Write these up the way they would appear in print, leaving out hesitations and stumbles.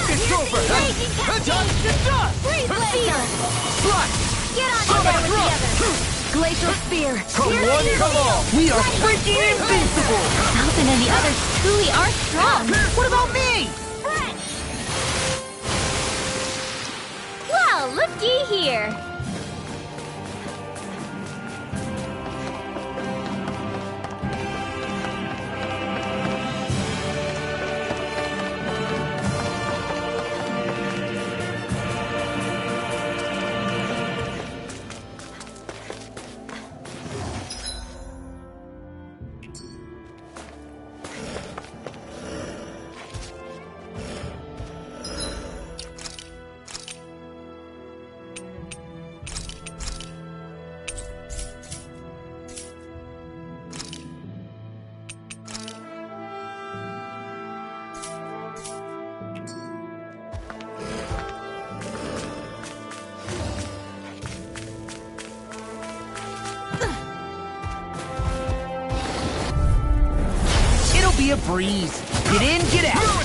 It's over! Freeze Blazer! Slash! Get on in there with the others! Glacial Spear! Come one, come all! We are freaking invincible! Falcon and the others truly are strong! What about me? Well, looky here! Be a breeze. Get in, get out.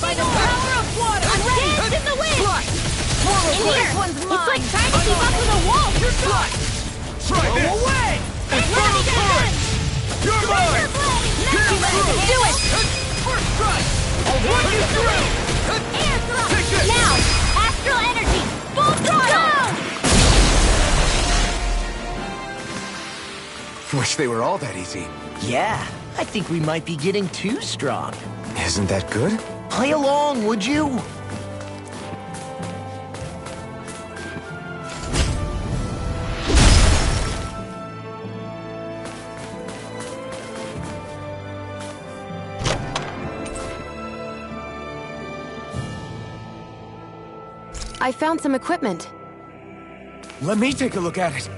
By the power of water! I'm dance in the wind! In here! It's like trying to keep up with a wolf! Try this! Away! Infernal Torrent! You're mine! Do it! First strike! I'll run you through! Air thrust! Take this! Now! Astral energy! Full throttle! Wish they were all that easy. Yeah, I think we might be getting too strong. Isn't that good? Play along, would you? I found some equipment. Let me take a look at it.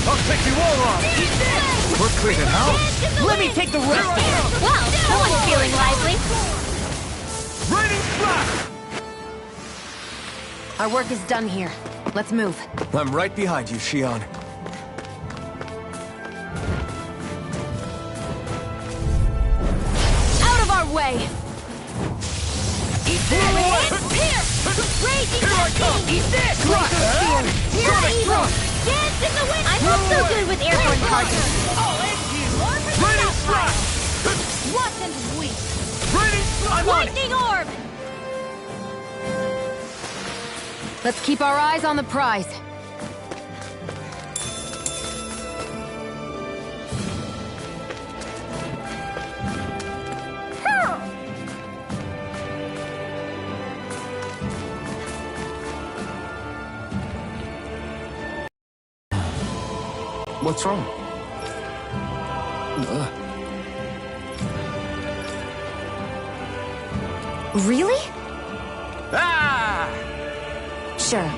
I'll take you all on! We're cleaning house. Let me take the rest of it! Well, someone's feeling lively. Raining splash! Our work is done here. Let's move. I'm right behind you, Xion. Out of our way! Eat this! Raging Here I come! Eat this! Pure evil! Dance in the wind! I'm not so good with airborne charges. Raining splash! What and weak! Raining splash! I'm on it! Lightning orb! Let's keep our eyes on the prize. What's wrong? Really? Ah! Sure.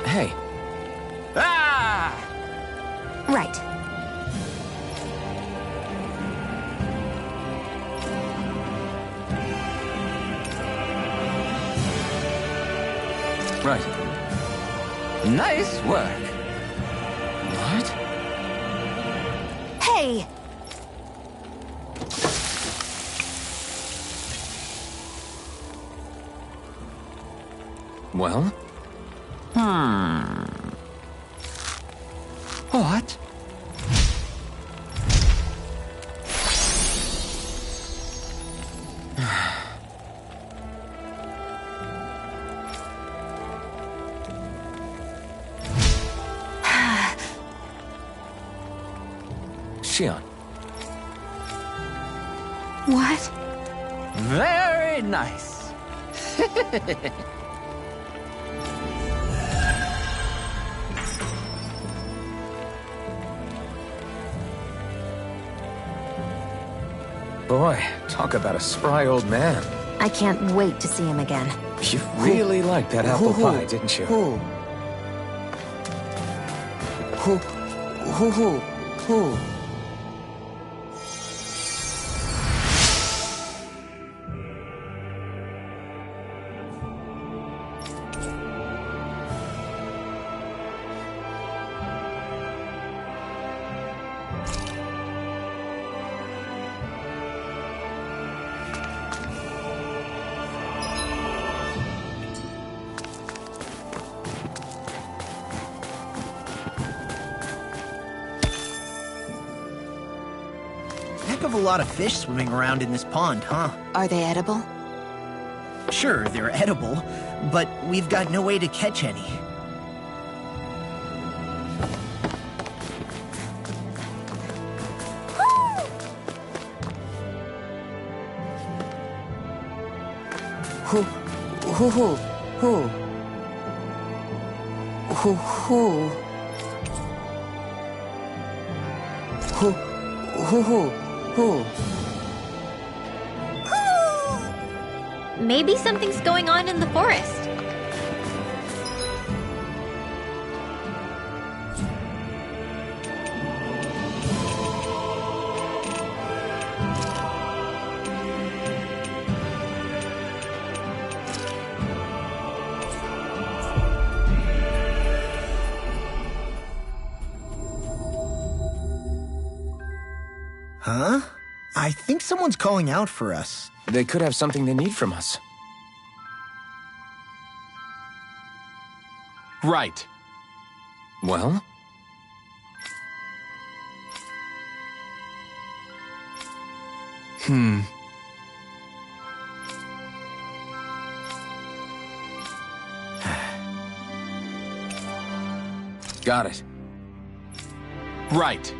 Hey, Ah! Right. right. Nice work. What? Hey! Well? What? Shion. What? Very nice. Boy, talk about a spry old man. I can't wait to see him again. You really liked that apple pie, didn't you? Who? Heck of a lot of fish swimming around in this pond, huh? Are they edible? Sure, they're edible, but we've got no way to catch any. Who? Maybe something's going on in the forest. Huh? I think someone's calling out for us. They could have something they need from us. Right. Well? Got it. Right.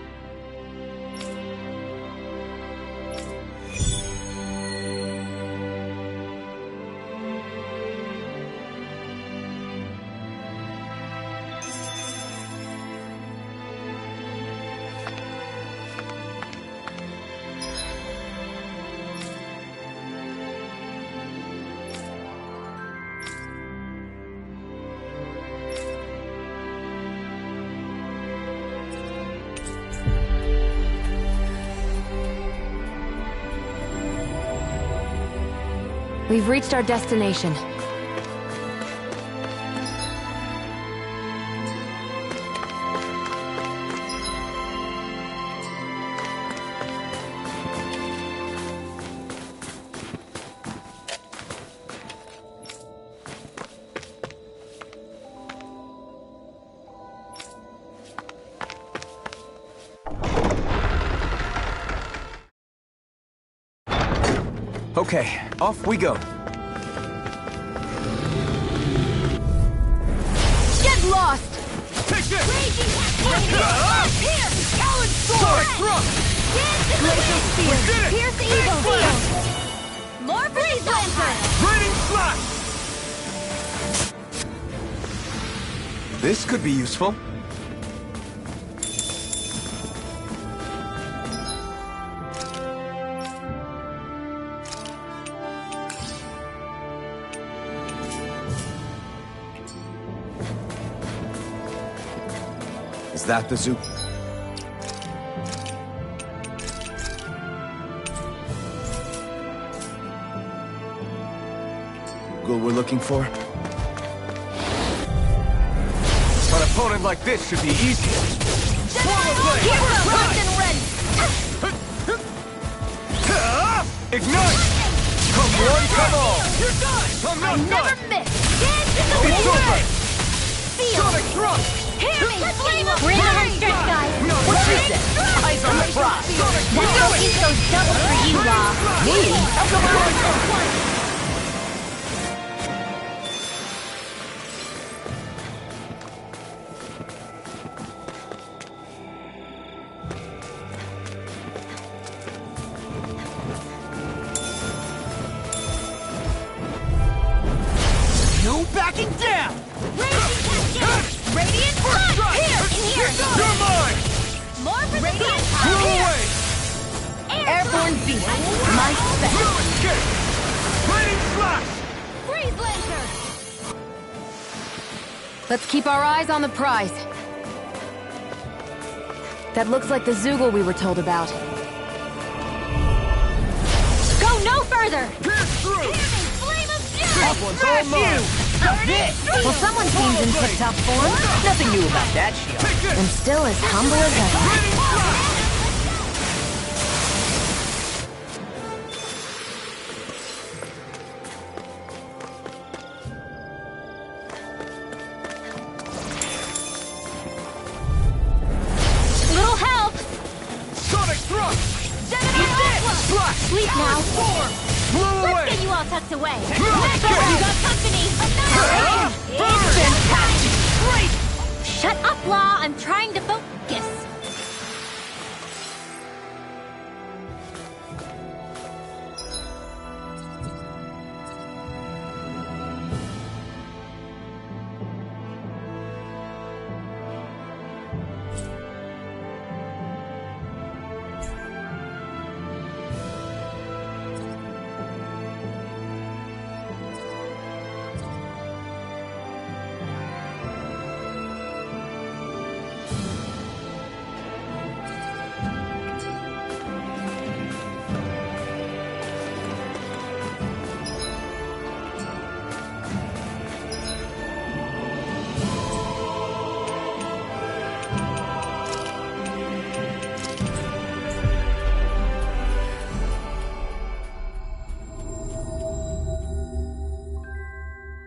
We've reached our destination. Okay, off we go. Get lost! Take this! Here! Sonic thrust! Glacial Spear! did it! Pierce the Eagle Field! More Freeze Lantern! Raining slash! This could be useful. Is that the zoo? Goal we're looking for? An opponent like this should be easy. Swallow blade! Ignite! Come one, come all! You're done! I'm not Never done! miss! Dance in the It's wind! over! Feel! Sonic thrust! Hear me! Flame of Bring the home stretch, guys! No, What no. is it? Eyes on the prize! Sonic That don't eat those doubles for you, Law! Me? How come More for the Radiant Blow Here! away! Airborne beast. My spec. No escape! Lightning flash! Freeze Lancer! Let's keep our eyes on the prize. That looks like the Zoogle we were told about. Go no further! Pierce through! Flame of Fury! That one's all mine! Well, someone seems in tip-top form. Nothing new about that shield. Take this! I'm still as humble as ever. Lightning flash! Little help! Sonic thrust! Gemini Ultra! Flash! Sleep now! Blow Let's away! get you all tucked away! No escape! You got company! Annihilation! Burn! Fantastic! Great! Shut up, Law! I'm trying to focus!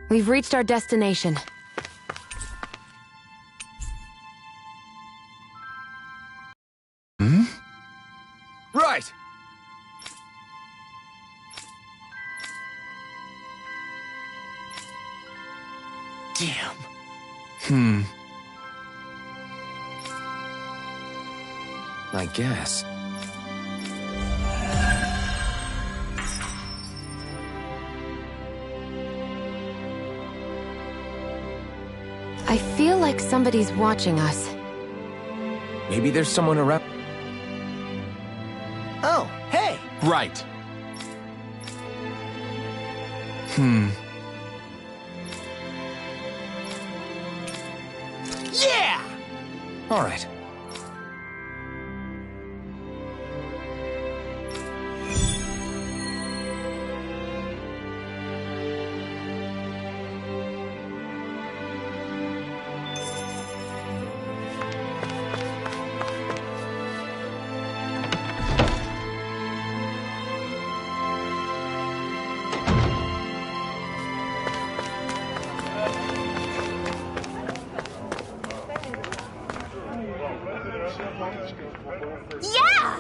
We've reached our destination. Right! Damn. I guess. I feel like somebody's watching us. Maybe there's someone around. Oh, hey! Right. Yeah! All right. Yeah!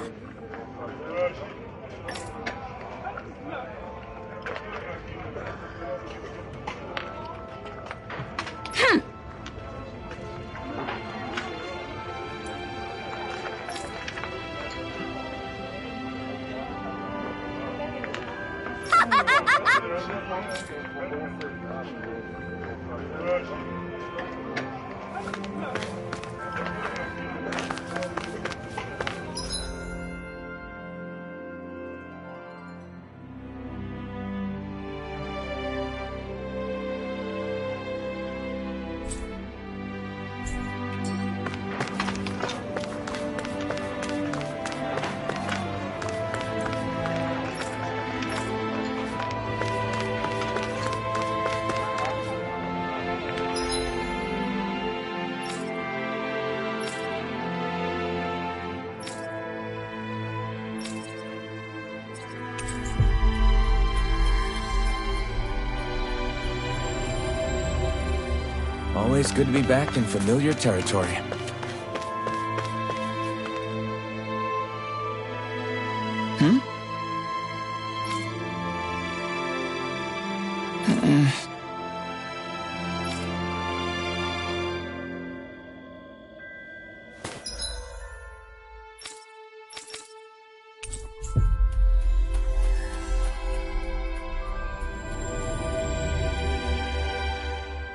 Always good to be back in familiar territory.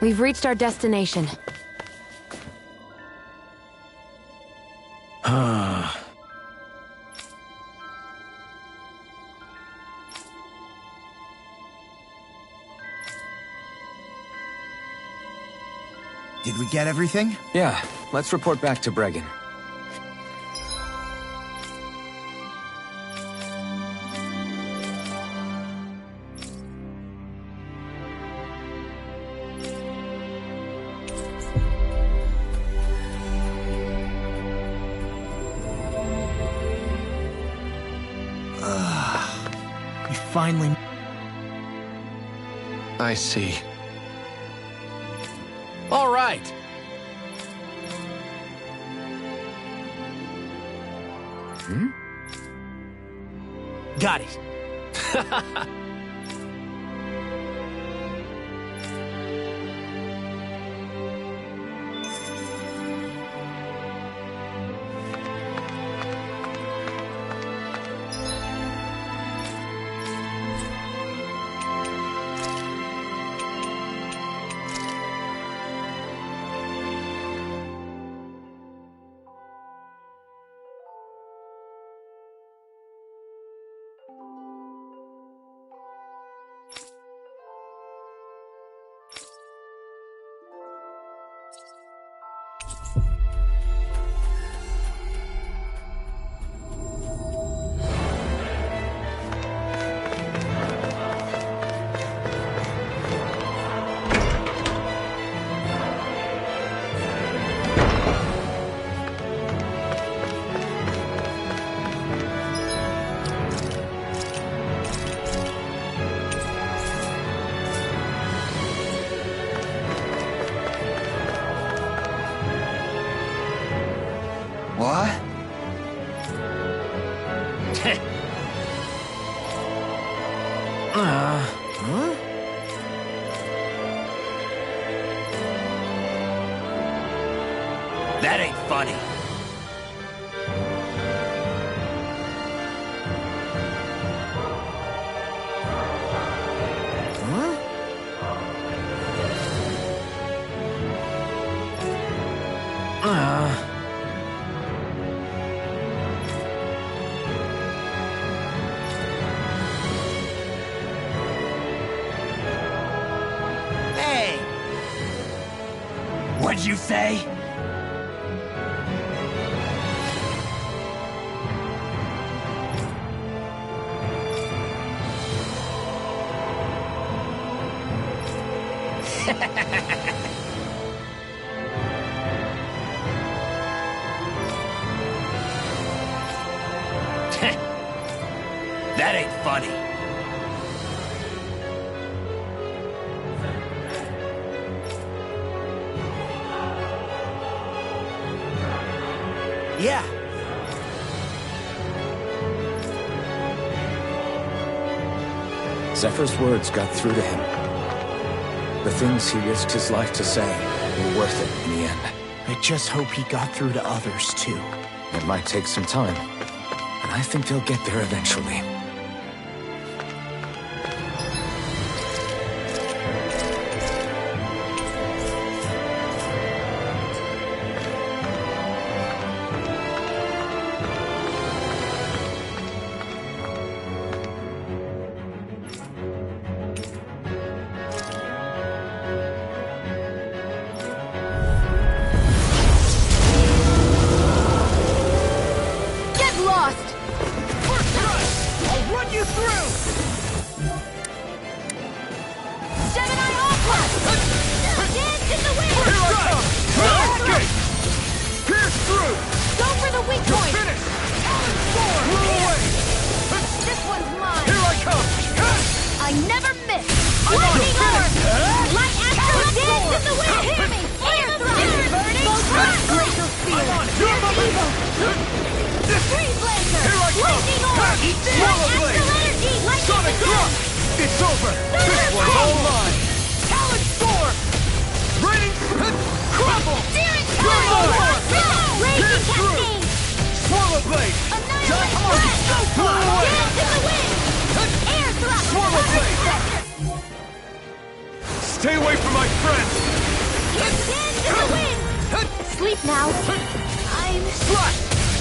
We've reached our destination. Did we get everything? Yeah, let's report back to Bregan. We finally... I see. All right. Got it. What? Huh? That ain't funny. Hey! What'd you say? That ain't funny. Yeah. Zephyr's words got through to him. The things he risked his life to say were worth it in the end. I just hope he got through to others, too. It might take some time, but I think they'll get there eventually. I never miss! Lightning orb! Light astral dance in the wind! Hear me! Air thrust! Glacial spear! Fierce evil! Freeze blazer! Lightning orb! Light astral energy! Lightning again! It's over! This one's all mine! Talon storm! Raining crumble! Searing tornado! Raging cascade! Swallow blade! Annihilate breath! Dance in the wind! Air thrust! Swallow blade! Stay away from my friends! Dance in the wind! Sleep now. I'm Slash!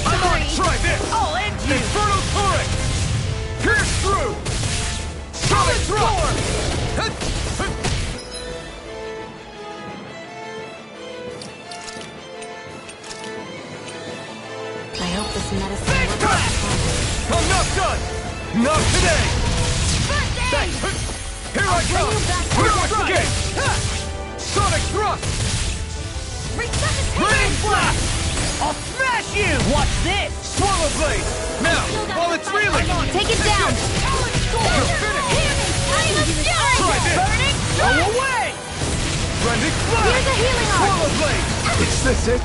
I'm going to try this! I'll end you! Infernal torrent! Pierce through! Solid storm! Not today! First aid! Here I come! Quick escape! Sonic thrust! Blade blast! I'll smash you! Watch this! Swallow blade! Now, while it's reeling! Take it down! You're finished! I'm a Try this! Burning Go strike! away! Rending flash! Here's a healing arm! Swallow blade! Is this it?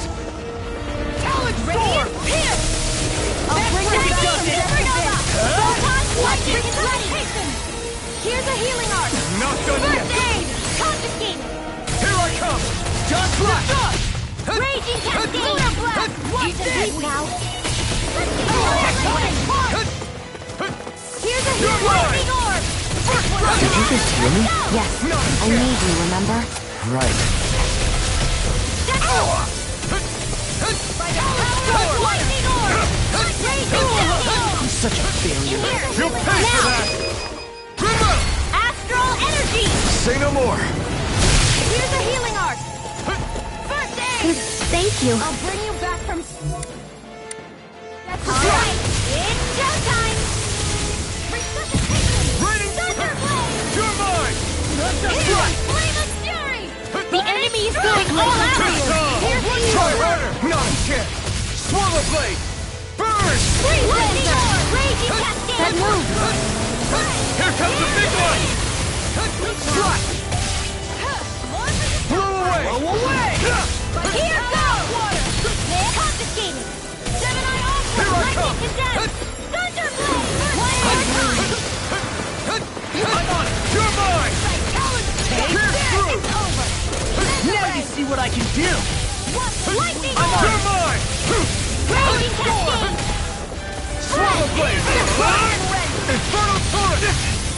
Talon sword! Here! I'll bring where it he back does from it. Supernova! Photon lightning is ready! Here's a healing arm! Not done yet! First aid! Confiscated! Here I come! Just flash! Raging cascade! Lunar blast! Watch the deep now! Here's a healing lightning orb! Did you just hear me? Yes, I need you, remember? Right. Lightning orb! Raging cascade! I'm such a failure. You'll pay for that! Remo! Astral energy! Say no more! Here's a healing arc! First aid! Thank you. I'll bring you back from... That's right! It's showtime! Resuscitation! Raining Thunderblade! You're mine! Here! Flame of fury! The enemy is going all out here! Here's the Try healing harder! Not a chance! Swallow blade! Burn! Lightning orb! Raging cascade! That move! Here comes the big one! Shot! Blow away! Go away! Here goes! Confiscated! Gemini Ultra! Here I Lightning come. condensed! Thunderblade! One more time! I'm on it! You're mine! Pierce through! It's over! Now you see what I can do! Lightning You're orb! mine! Raging cascade! Swallow blade! Infernal torrent!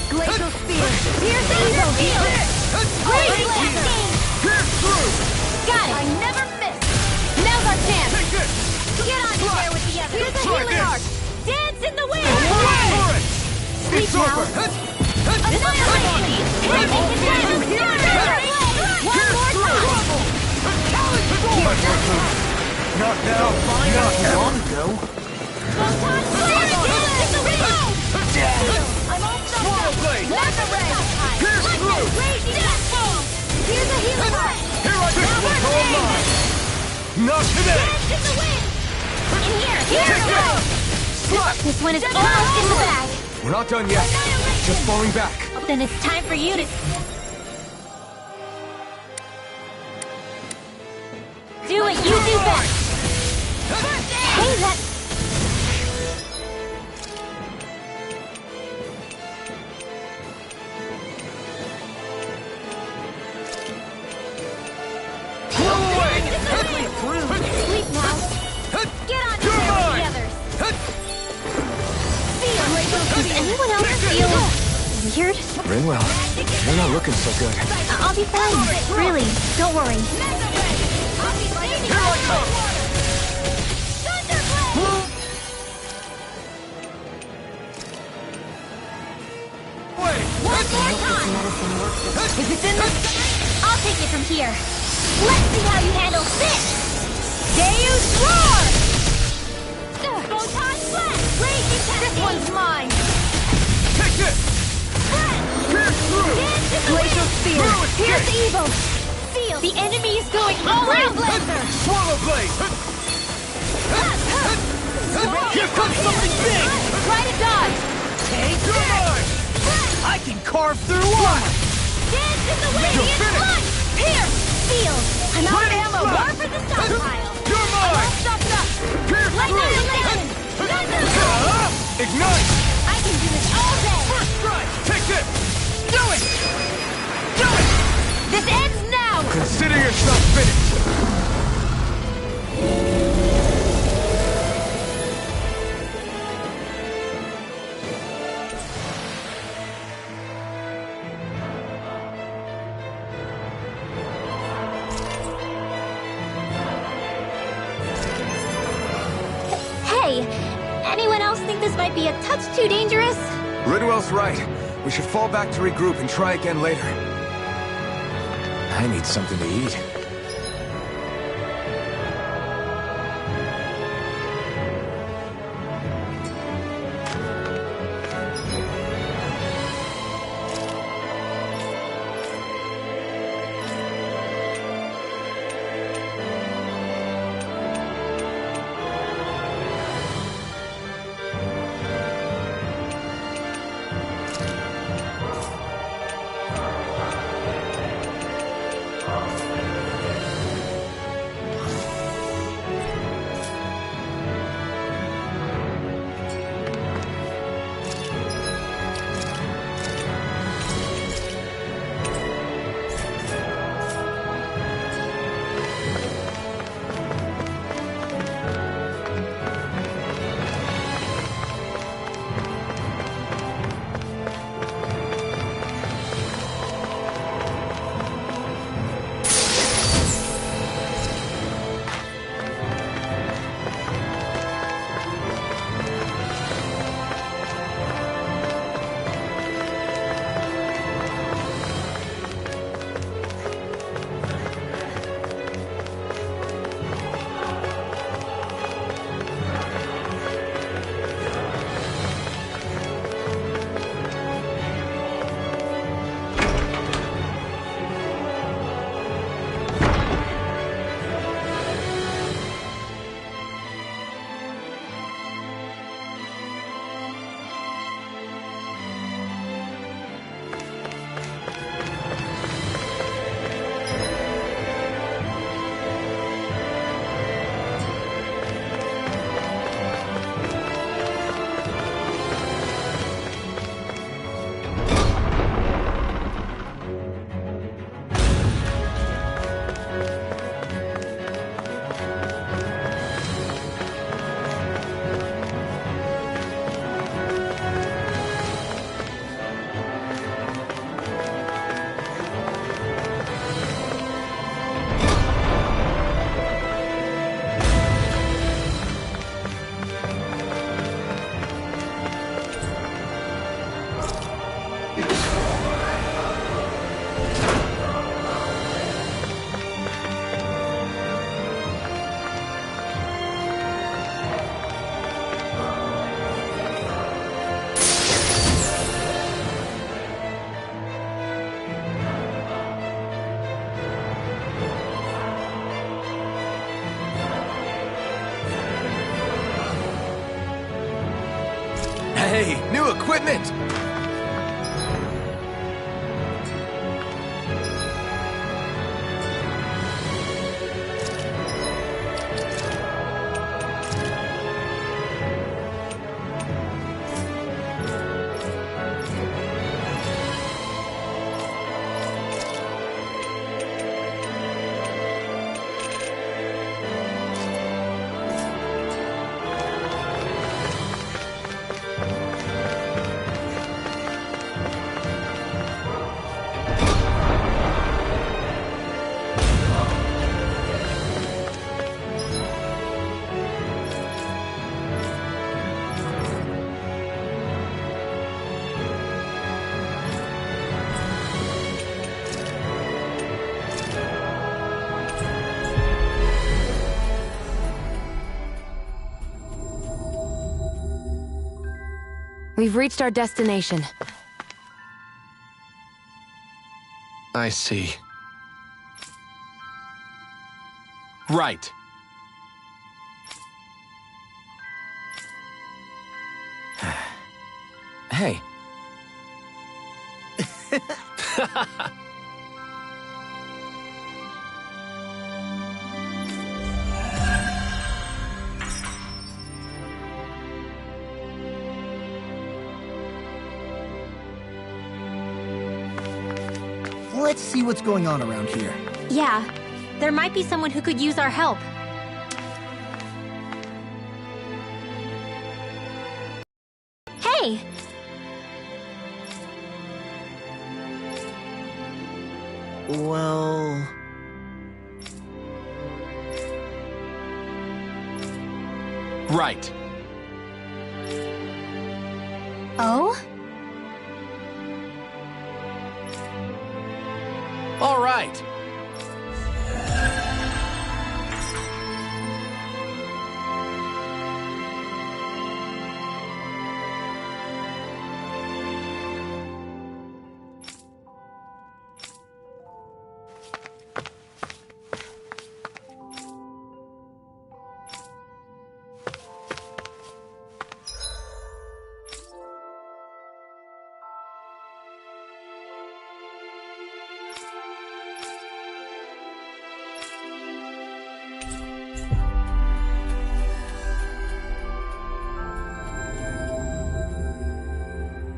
Glacial spear! Here's the evil field! Raging cascade! Pierce through! Got it! I never miss! Now's our chance! Take this! Get on in there with the others! Here's a Try healing this. arc! Dance in the wind! Infernal torrent! It's now. over! Annihilation! Raging condensed! One more time! Not now! Not now! Long ago. Photon flare! Dance in the wind! I'm all stuffed Swallow up! blade! Laser ray! Pierce through! Raging cascade! Here's a healing arc! Here I come! Will go alive! Not today! Dance in the wind! In here! Here we go! Slap! This one is almost in the bag! We're not done yet. Just falling back. Then it's time for you to... Do what you do best! Hey, that... Sleep now! Get on in there with the others! Does anyone else feel weird? Rinwell, you're not looking so good. I'll be fine. Really, don't worry. Here I come! Wait! One more time! If it's in the... I'll take it from here. Let's see how you handle this! Deus Roar! Photon Flash! Raging Cascade! This one's mine! Take this! Pierce through! Glacial Spear! Through escape! Here's the evil! Feel! The enemy is going all out! Blazer! Swallow blade! Here comes something big! Try to dodge! Take You're this! mine! I can carve through armor! Dance in the wind! You're It's finished! lunge! Here! Feel! I'm out of Ready, ammo! flash! War for the stockpile! You're mine! Stopped up! Pierce Lightning through! cannon! Thunder! Ignite! I can do this all day! First strike! Take this! Do it! Do it! This ends now! Consider yourself finished! Hey! Anyone else think this might be a touch too dangerous? Ridwell's right. We should fall back to regroup and try again later. I need something to eat. Hey, new equipment! We've reached our destination. I see. Right. Hey. Let's see what's going on around here. Yeah, there might be someone who could use our help. Hey! Well... Right. Oh? All right!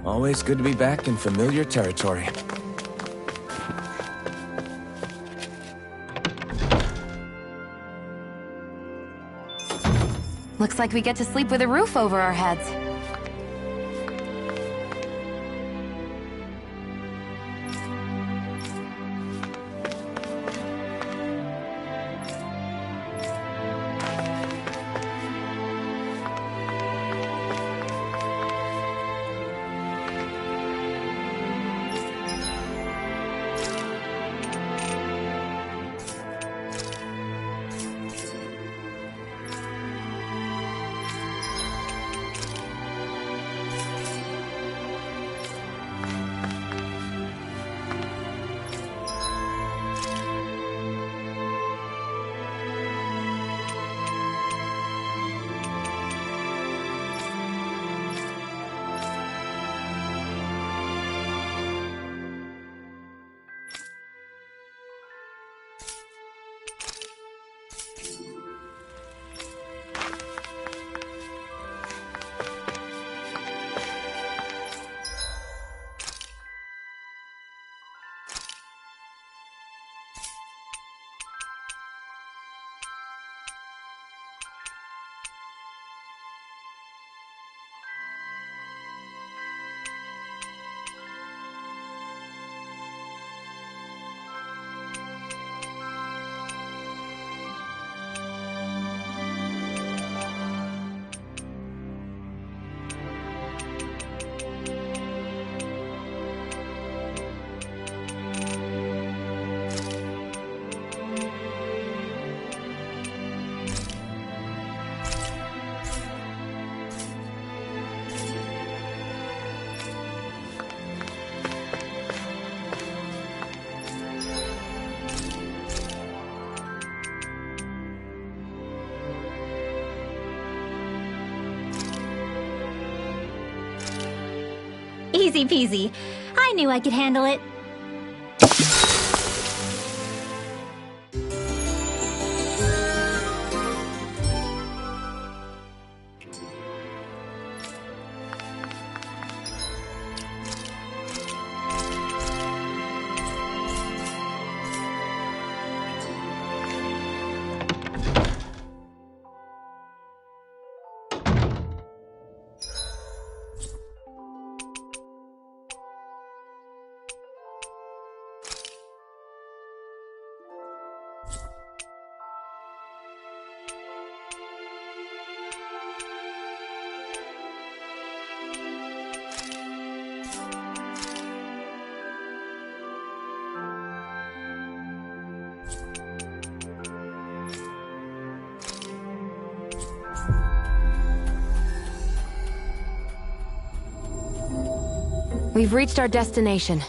Always good to be back in familiar territory. Looks like we get to sleep with a roof over our heads. Easy peasy. I knew I could handle it. We've reached our destination.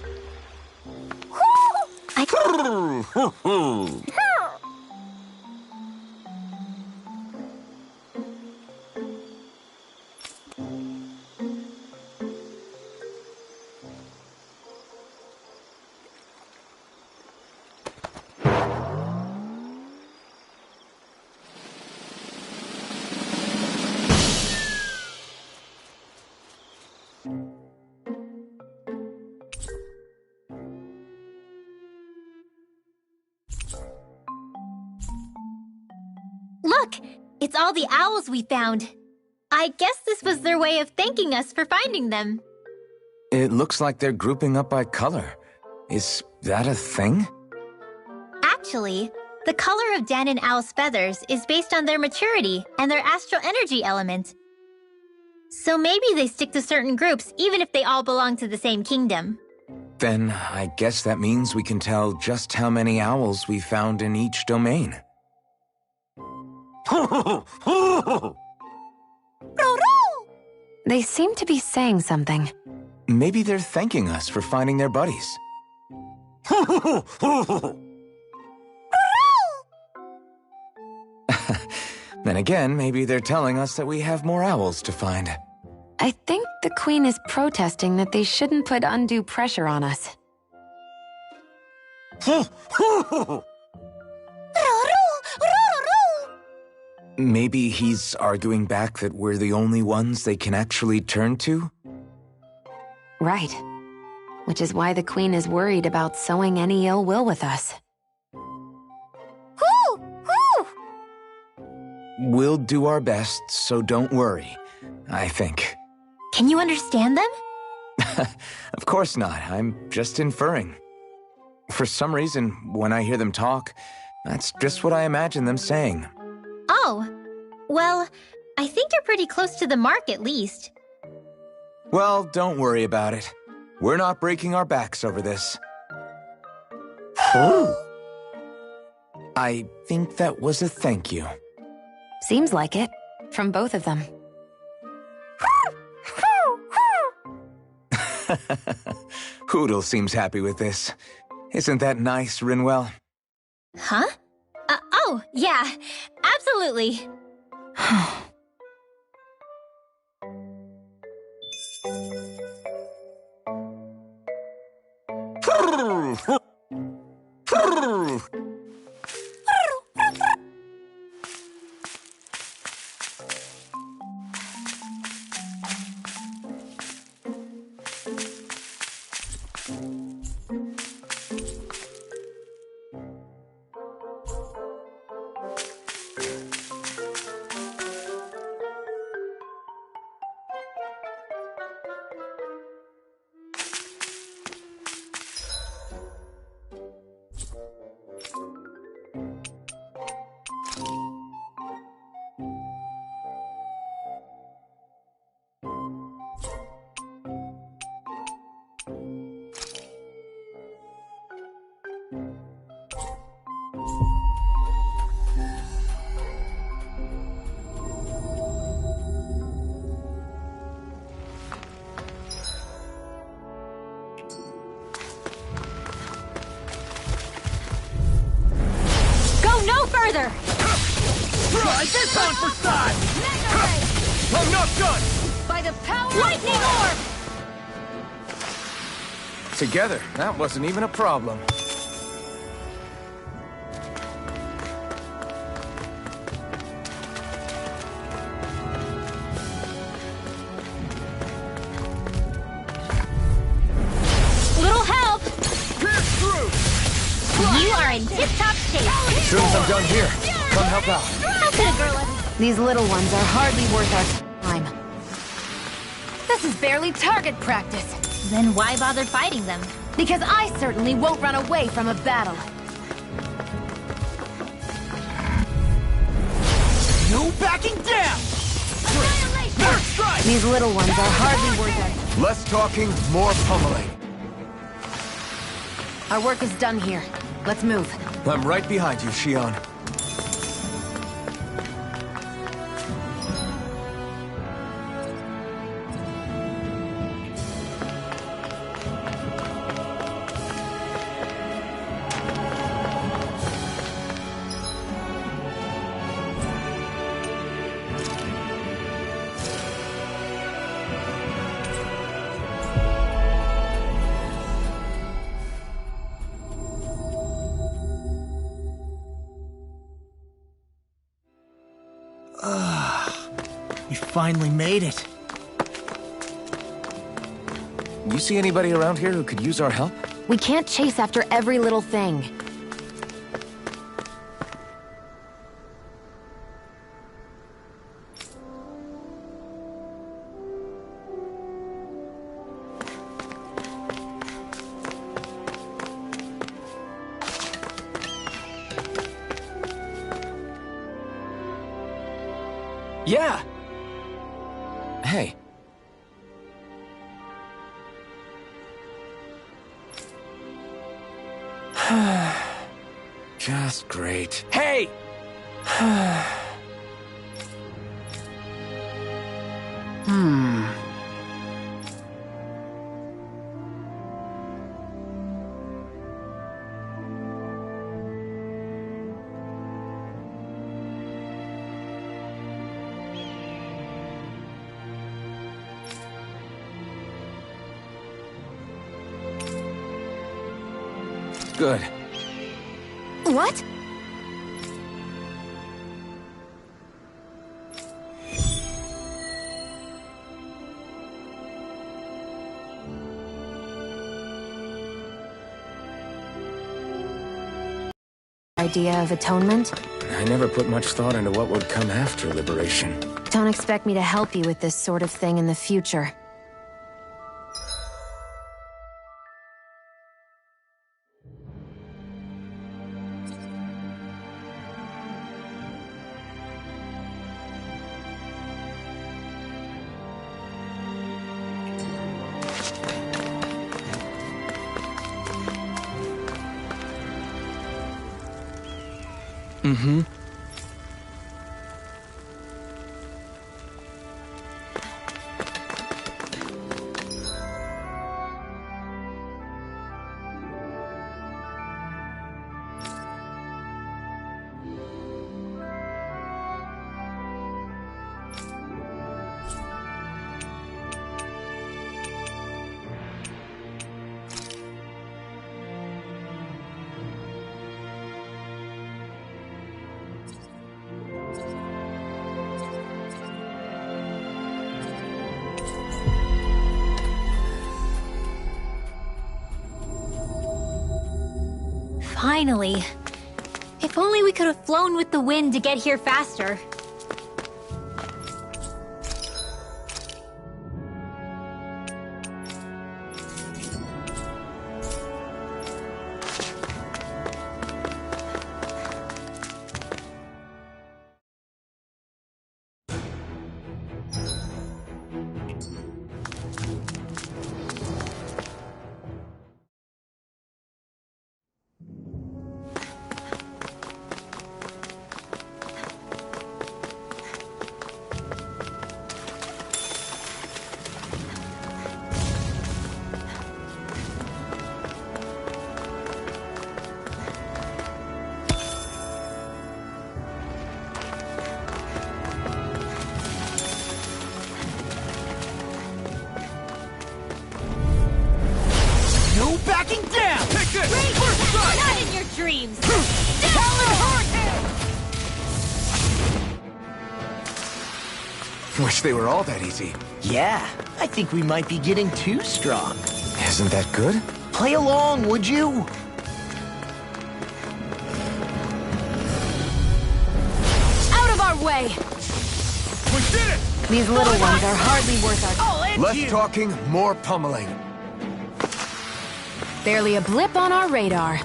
Look! It's all the owls we found. I guess this was their way of thanking us for finding them. It looks like they're grouping up by color. Is that a thing? Actually, the color of Dan and Owl's feathers is based on their maturity and their astral energy element. So maybe they stick to certain groups even if they all belong to the same kingdom. Then I guess that means we can tell just how many owls we found in each domain. They seem to be saying something. Maybe they're thanking us for finding their buddies. Then again, maybe they're telling us that we have more owls to find. I think the Queen is protesting that they shouldn't put undue pressure on us. Maybe he's arguing back that we're the only ones they can actually turn to? Right. Which is why the Queen is worried about sowing any ill will with us. We'll do our best, so don't worry, I think. Can you understand them? Of course not. I'm just inferring. For some reason, when I hear them talk, that's just what I imagine them saying. Oh. Well, I think you're pretty close to the mark at least. Well, don't worry about it. We're not breaking our backs over this. I think that was a thank you. Seems like it. From both of them. Hootle seems happy with this. Isn't that nice, Rinwell? Huh? Oh, yeah. Absolutely. Further! Try this on for size! I'm not done! By the power Lightning Orb! Together, that wasn't even a problem. Little help! Pierce through! You are in tip-top shape. As soon as I'm done here, come help out. How could a girl ever... These little ones are hardly worth our time. This is barely target practice. Then why bother fighting them? Because I certainly won't run away from a battle. No backing down! First strike! These little ones are hardly worth our... Less talking, more pummeling. Our work is done here. Let's move. I'm right behind you, Shion. We finally made it. You see anybody around here who could use our help? We can't chase after every little thing. Yeah! Hey. Just great. Hey! Good. What? Idea of atonement? I never put much thought into what would come after liberation. Don't expect me to help you with this sort of thing in the future. Mm-hmm. Finally. If only we could have flown with the wind to get here faster. Wish they were all that easy. Yeah, I think we might be getting too strong. Isn't that good? Play along, would you? Out of our way! We did it! These little ones are hardly worth our I'll end Less you! talking, more pummeling. Barely a blip on our radar.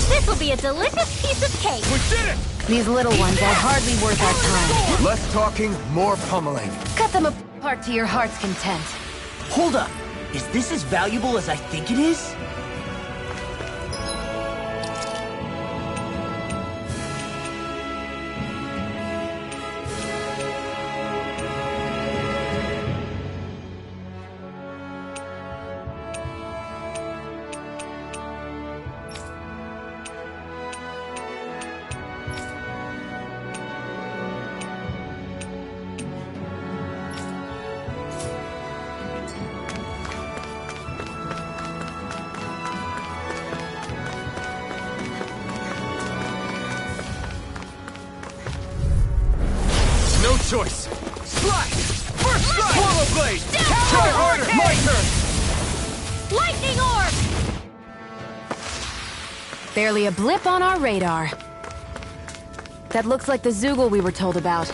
This will be a delicious piece of cake. We did it! These little ones are hardly worth our time. Less talking, more pummeling. Cut them apart to your heart's content. Hold up. Is this as valuable as I think it is? No choice. Slash! First strike! Swallow blade! Try harder! My turn! Lightning orb! Barely a blip on our radar. That looks like the Zoogle we were told about.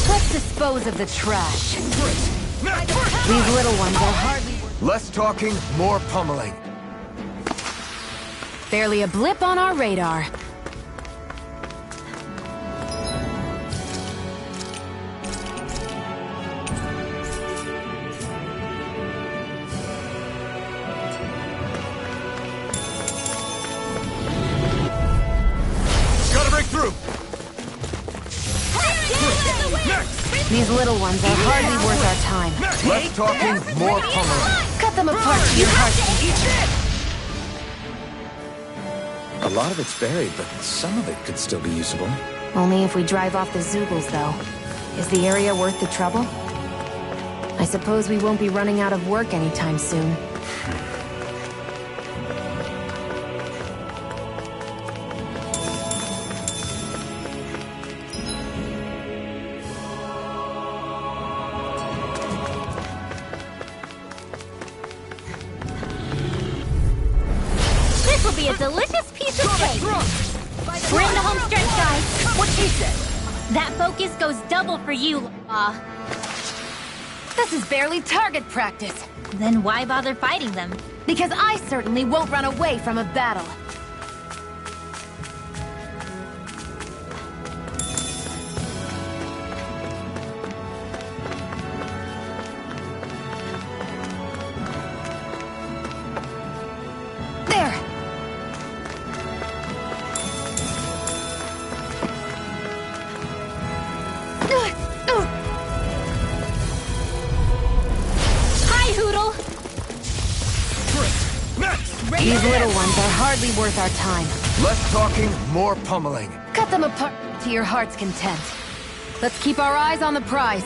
Let's dispose of the trash. These little ones are hardly... Less talking, more pummeling. Barely a blip on our radar. Gotta break through! These little ones are hardly worth our time. Less talking, more pummeling. Cut them apart to your heart's content. A lot of it's buried, but some of it could still be usable. Only if we drive off the Zoogles, though. Is the area worth the trouble? I suppose we won't be running out of work anytime soon. This will be a delicious piece of cake. We're in the home stretch, guys. What she said? That focus goes double for you, This is barely target practice. Then why bother fighting them? Because I certainly won't run away from a battle. There! Hi, Hoodle. These little ones are hardly worth our time. Less talking, more pummeling. Cut them apart to your heart's content. Let's keep our eyes on the prize.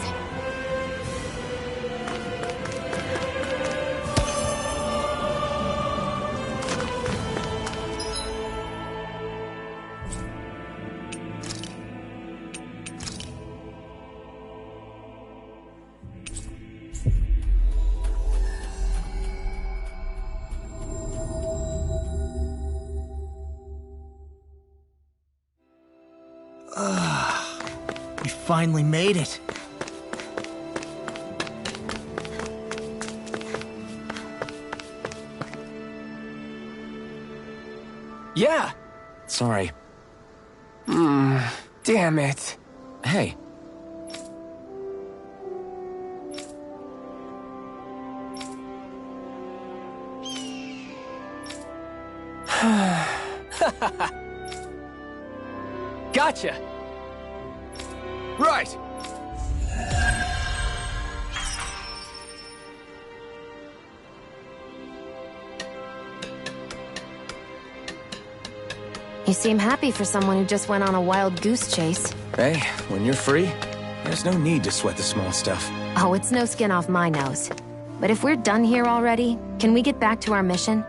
We finally made it. Yeah! Sorry. Damn it. Hey. Gotcha! Right! You seem happy for someone who just went on a wild goose chase. Hey, when you're free, There's no need to sweat the small stuff. Oh, it's no skin off my nose. But if we're done here already, can we get back to our mission?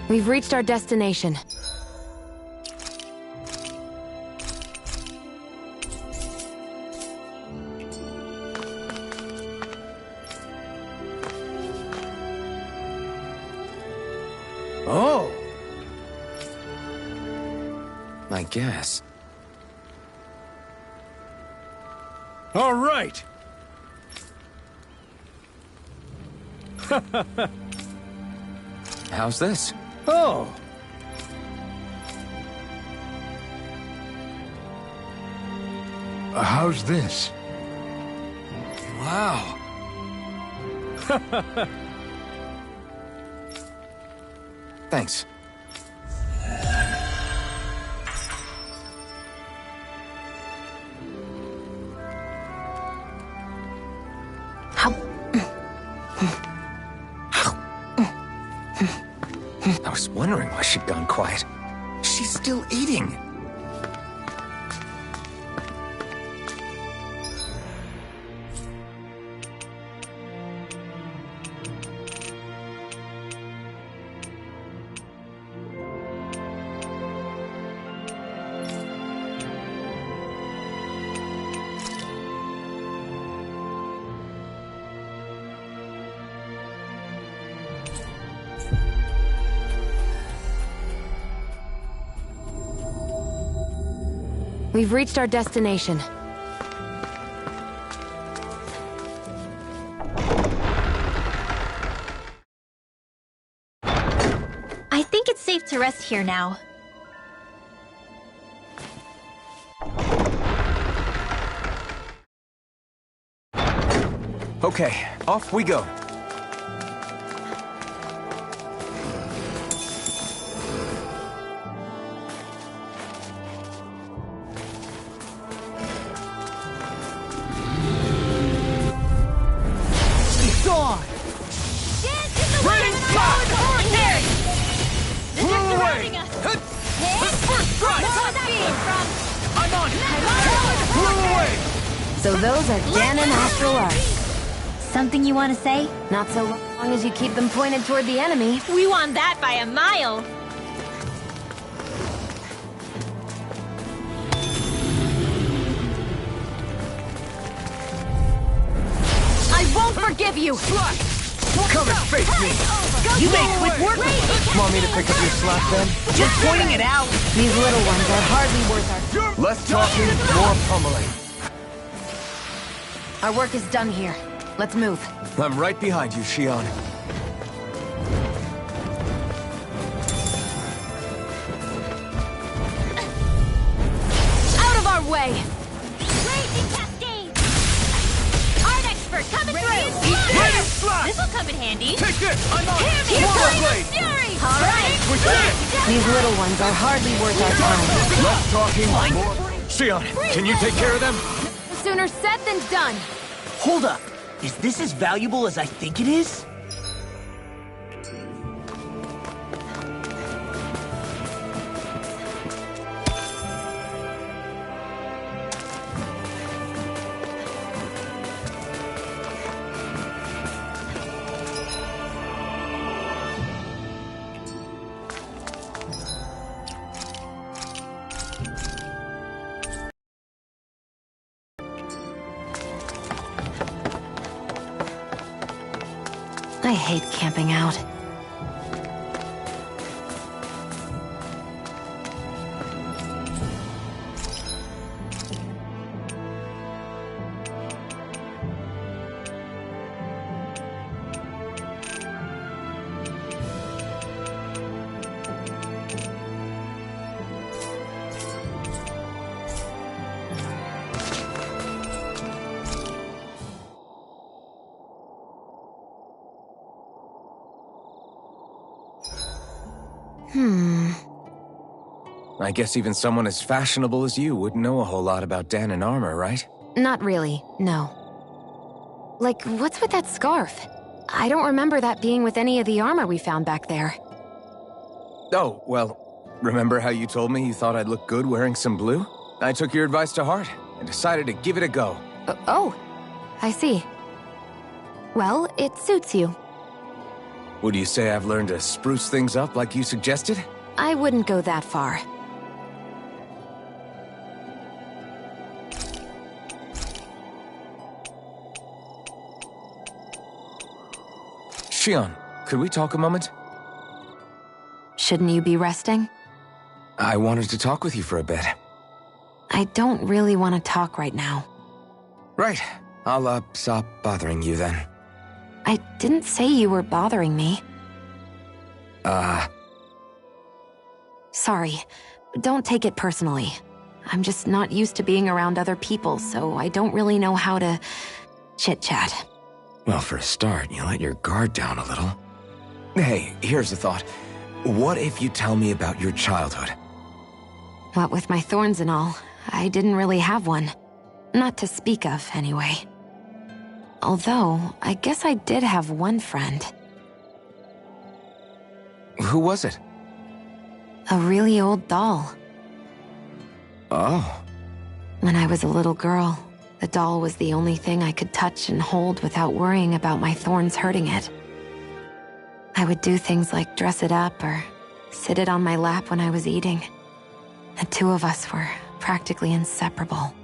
We've reached our destination. Oh! I guess. All right. How's this? Oh. How's this? Wow. Thanks. I was wondering why she'd gone quiet. She's still eating. We've reached our destination. I think it's safe to rest here now. Okay, off we go. So those are Dan and Astral Arts. Something you want to say? Not so long as you keep them pointed toward the enemy. We won that by a mile. I won't forgive you! Come and face me! You made quick work of it. Want me to pick up your slack then? Just pointing it out. These little ones are hardly worth our... Less talking, more pummeling. Our work is done here. Let's move. I'm right behind you, Xion. Out of our way! Raging Cascade! Art expert coming through! Ready, slash! This'll come in handy. Take this! I'm on! Here Swallow comes blade! Fury! All right! We did it! These little ones are hardly worth our time. Less talking, more... Xion, can you take care of them? Sooner said than done. Hold up. Is this as valuable as I think it is? I hate camping out. I guess even someone as fashionable as you wouldn't know a whole lot about Danan armor, right? Not really, no. Like, what's with that scarf? I don't remember that being with any of the armor we found back there. Oh, well, remember how you told me you thought I'd look good wearing some blue? I took your advice to heart and decided to give it a go. Oh, I see. Well, it suits you. Would you say I've learned to spruce things up like you suggested? I wouldn't go that far. Shion, could we talk a moment? Shouldn't you be resting? I wanted to talk with you for a bit. I don't really want to talk right now. Right. I'll, stop bothering you then. I didn't say you were bothering me. Sorry. Don't take it personally. I'm just not used to being around other people, so I don't really know how to chit-chat. Well, for a start, you let your guard down a little. Hey, here's a thought. What if you tell me about your childhood? What with my thorns and all, I didn't really have one. Not to speak of, anyway. Although, I guess I did have one friend. Who was it? A really old doll. Oh. When I was a little girl, the doll was the only thing I could touch and hold without worrying about my thorns hurting it. I would do things like dress it up or sit it on my lap when I was eating. The two of us were practically inseparable.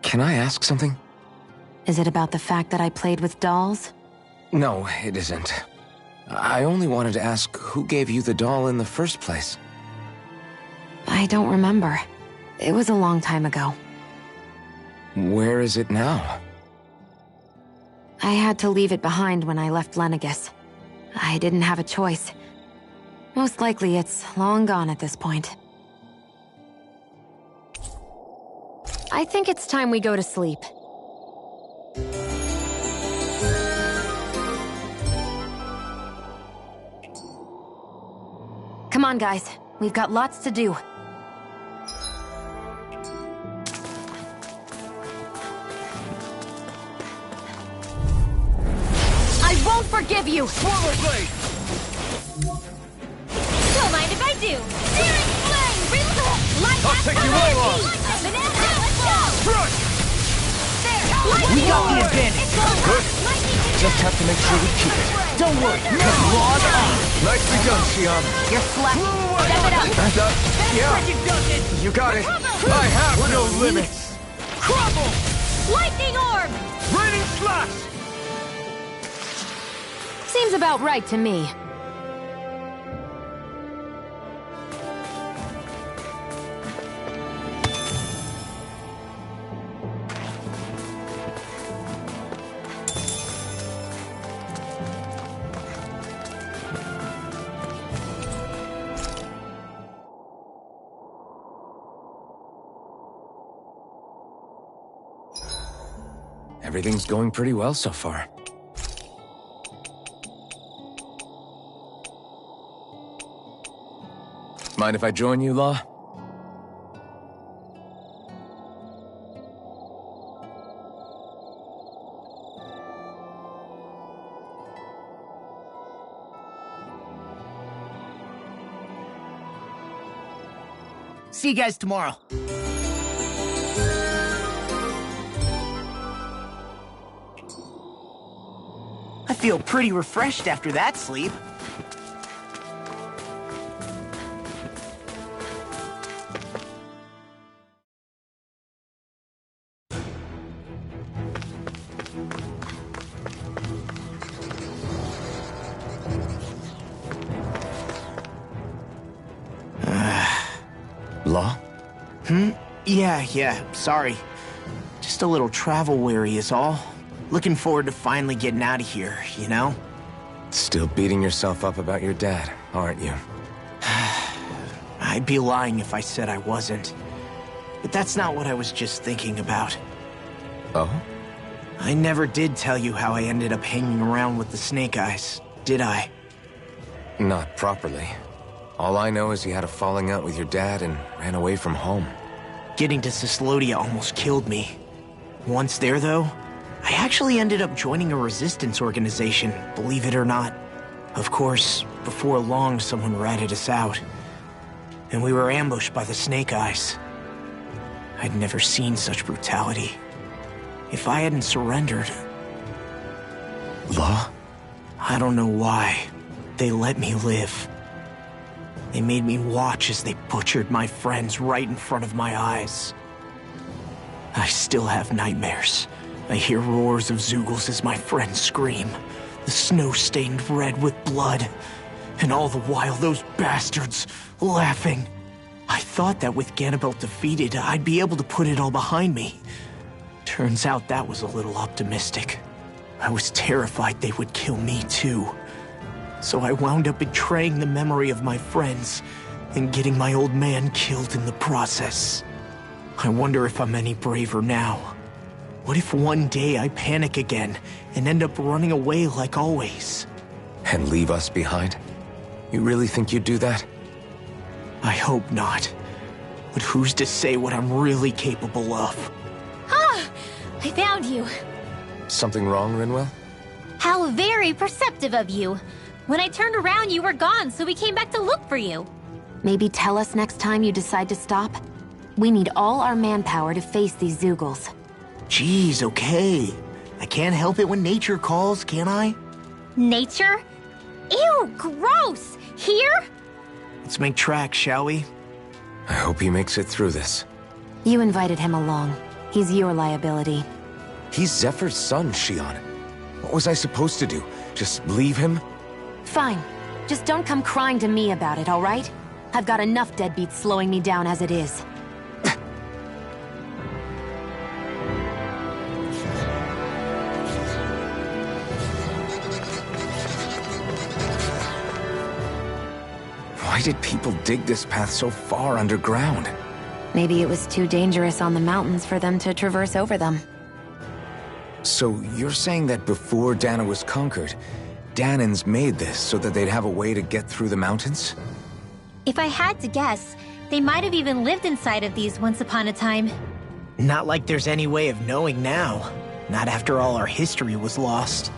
Can I ask something? Is it about the fact that I played with dolls? No, it isn't. I only wanted to ask who gave you the doll in the first place. I don't remember. It was a long time ago. Where is it now? I had to leave it behind when I left Lenegis. I didn't have a choice. Most likely it's long gone at this point. I think it's time we go to sleep. Come on, guys. We've got lots to do. I won't forgive you! Swallow blade! Don't mind if I do. Searing flame! Light I'll take you all on! Banana, let's go! Crush! We got the advantage. Good. Just have to make sure we keep it. Don't worry, because log on. Nicely done, Shion. You're slacking. Step it up. Yeah, you got it. I have no limits. Crumble! Lightning orb! Raining slash! Seems about right to me. Everything's going pretty well so far. Mind if I join you, Law? See you guys tomorrow. I feel pretty refreshed after that sleep. Law? Yeah, sorry. Just a little travel weary is all. Looking forward to finally getting out of here, you know? Still beating yourself up about your dad, aren't you? I'd be lying if I said I wasn't. But that's not what I was just thinking about. Oh? I never did tell you how I ended up hanging around with the Snake Eyes, did I? Not properly. All I know is he had a falling out with your dad and ran away from home. Getting to Cyslodia almost killed me. Once there, though, I actually ended up joining a resistance organization, believe it or not. Of course, before long, someone ratted us out. And we were ambushed by the Snake Eyes. I'd never seen such brutality. If I hadn't surrendered... Law? I don't know why. They let me live. They made me watch as they butchered my friends right in front of my eyes. I still have nightmares. I hear roars of Zeugles as my friends scream. The snow stained red with blood. And all the while, those bastards laughing. I thought that with Ganabelt defeated, I'd be able to put it all behind me. Turns out that was a little optimistic. I was terrified they would kill me too. So I wound up betraying the memory of my friends and getting my old man killed in the process. I wonder if I'm any braver now. What if one day I panic again and end up running away like always? And leave us behind? You really think you'd do that? I hope not. But who's to say what I'm really capable of? Ah! I found you. Something wrong, Rinwell? How very perceptive of you. When I turned around, you were gone, so we came back to look for you. Maybe tell us next time you decide to stop? We need all our manpower to face these Zeugles. Jeez, okay. I can't help it when nature calls, can I? Nature? Ew, gross! Here? Let's make tracks, shall we? I hope he makes it through this. You invited him along. He's your liability. He's Zephyr's son, Shion. What was I supposed to do? Just leave him? Fine. Just don't come crying to me about it, all right? I've got enough deadbeats slowing me down as it is. Why did people dig this path so far underground? Maybe it was too dangerous on the mountains for them to traverse over them. So you're saying that before Dahna was conquered, Dahnans made this so that they'd have a way to get through the mountains? If I had to guess, they might have even lived inside of these once upon a time. Not like there's any way of knowing now. Not after all our history was lost.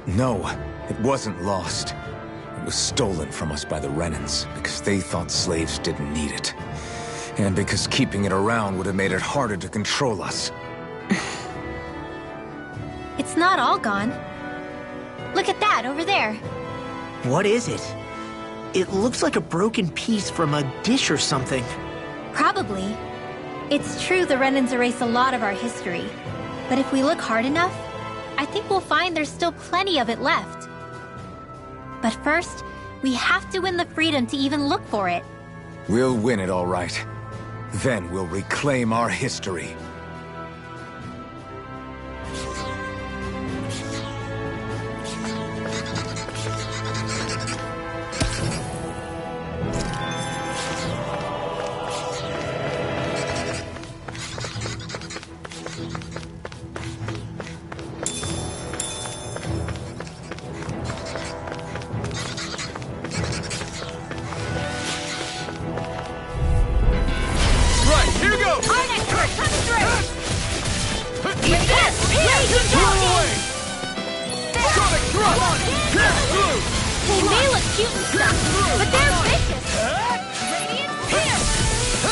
No, it wasn't lost. It was stolen from us by the Renans, because they thought slaves didn't need it. And because keeping it around would have made it harder to control us. It's not all gone. Look at that, over there. What is it? It looks like a broken piece from a dish or something. Probably. It's true the Renans erase a lot of our history. But if we look hard enough, I think we'll find there's still plenty of it left. But first, we have to win the freedom to even look for it. We'll win it, all right. Then we'll reclaim our history. They may look cute and stuff, but they're vicious!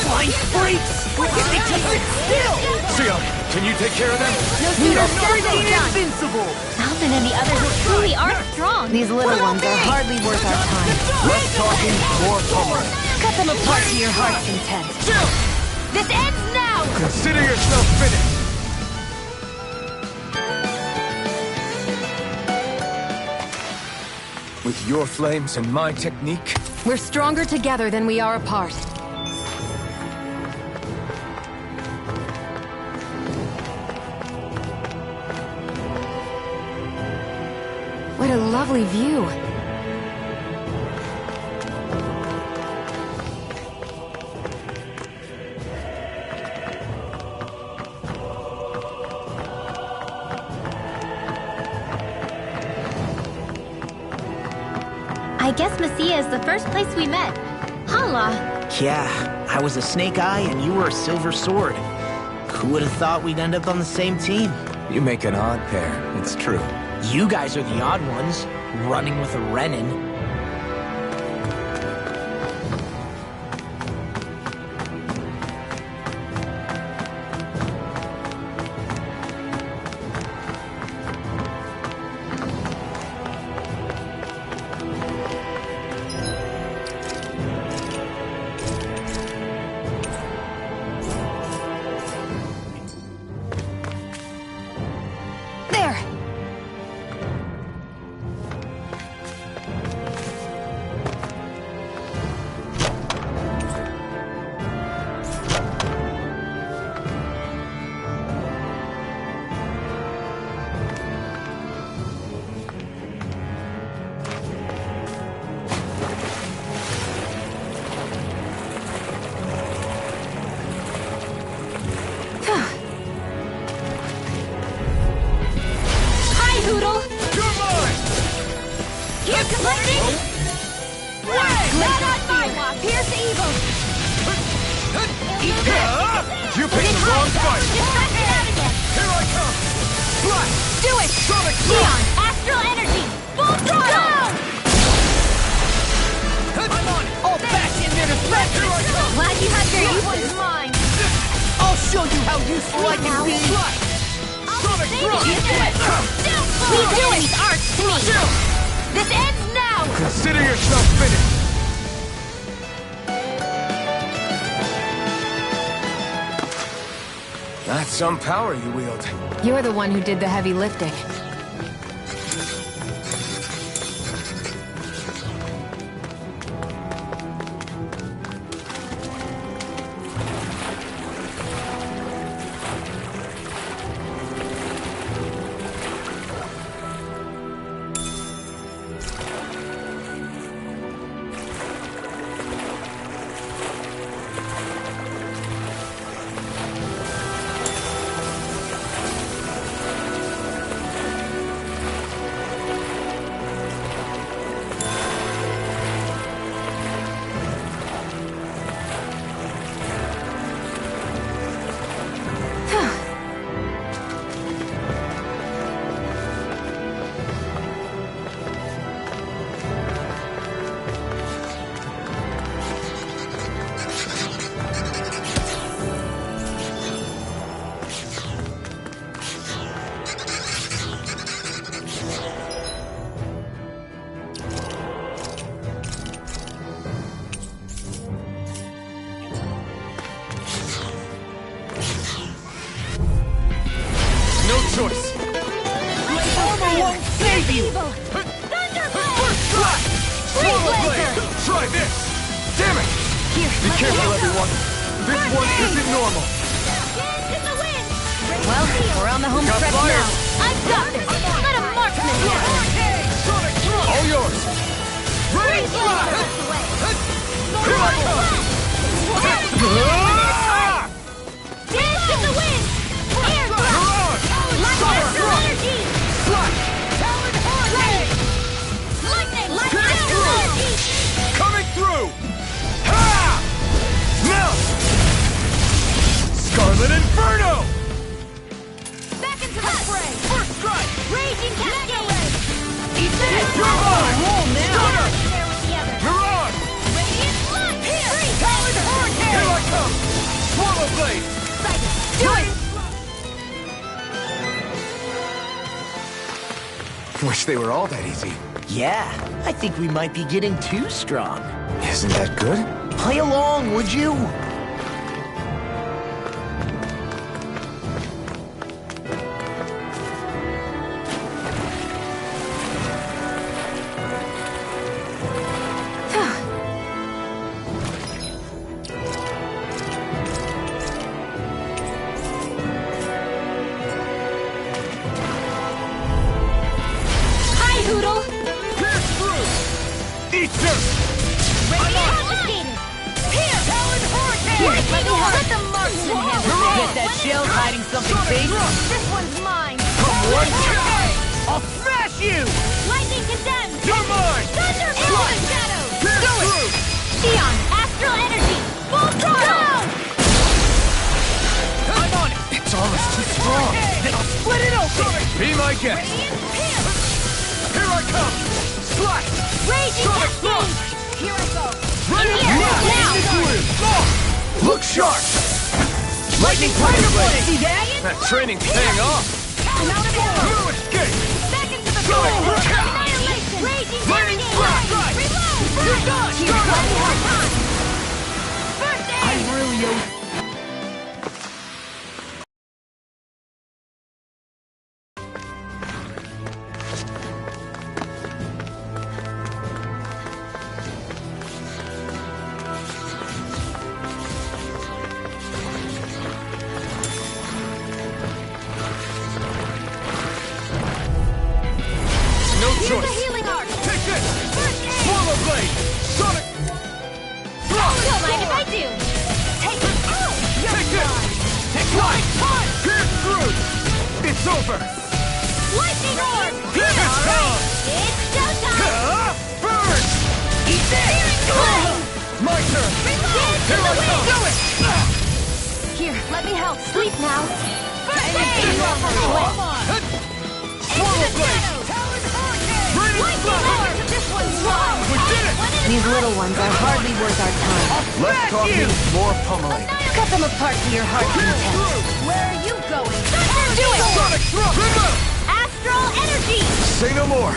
Blind freaks! Why can't they just sit still? Shion, can you take care of them? We are freaking invincible! Alvin and the others truly are strong! These little ones are hardly worth our time. Less talking, more pummeling. Cut them apart to your heart's content. This ends now! Consider yourself finished! With your flames and my technique? We're stronger together than we are apart. What a lovely view. I guess Messia is the first place we met. son-in-law. Yeah, I was a Snake Eye and you were a Silver Sword. Who would have thought we'd end up on the same team? You make an odd pair, it's true. You guys are the odd ones, running with a Renin. There! Hi, Hoodle! You're mine! Here comes lightning! Not on my watch! Pierce evil! You picked the wrong fight! Distract it out again! Here I come! Blast! Do it! Sonic Neon! Astral energy! Full throttle! I'm on it! All back in there to Here I come! Glad you had your This uses. one's mine! I'll show you how useful I can be! Sonic Thrust! We do it! Arts to me! This ends now! Consider yourself finished! That's some power you wield. You're the one who did the heavy lifting. No choice! Armor won't save you! First strike! Swallow blade! Try this! Damn it! Be careful, everyone! This one isn't normal! Well, we're on the home Got stretch fire. now. I've got this. Let a marksman happen. Sonic Thrust! All yours! Ready! Fly! Here I come! Ah! Dance in the wind. Air You're thrust. on! Light Summer astral thrust! energy. Flash! Talon Hurricane! Lightning. Light Pierce astral through. energy. Coming through! Ha! Melt! Scarlet Inferno! Back into the fray. First strike! Raging cascade. Eat this! You're mine! Stunner! There with the other. You're on! Radiant blood. Here. Talon Hurricane! Here I come! Swallow blade! Do it. Wish they were all that easy. Yeah, I think we might be getting too strong. Isn't that good? Play along, would you? Hi, Hoodle. Pierce through! Eat this! Confiscated. Here. Talon Hurricane. Let the marksman handle You're on! it. That shell's hiding something Sonic big. Thrust! This one's mine. One kill! I'll smash you! Lightning condemned. You're mine! Thunder. Into the shadows. Pierce through! Neon. Astral Astral energy! Full throttle! I'm on it! Its armor's too strong. Then I'll split it open! Be my guest! Here I come! Slash! Raging Sonic cascade! Here I go! Ready In here, now! Look sharp! Lightning Tiger Blade! See that? That training's paying off! I'm out of ammo! No escape! Back into the Sonic door! Attack! Annihilation! Raging Lightning Renegade! Blast! Reload! You're done! Here's Start one over! more time! First aid! I really owe... No Here's the choice! healing arc! Take this! First aid! Swallow Blade! Sonic! Don't mind if I do! Take it! Take this! Take light! Pierce through! It's over! Lightning orb! It's time! It's showtime! Burn! Eat this! My turn! Reload! Here I come! Do it! Here, let me help. Sleep now. First aid! Swallow Blade! Raining Lightning Blast! orb! This one's wrong! We did it! These little ones are hardly worth our time. Less talking, more pummeling. Cut them apart to your heart's Pierce content. through! Where are you going? Do it! Sonic Thrust! Remote! Astral energy! Say no more.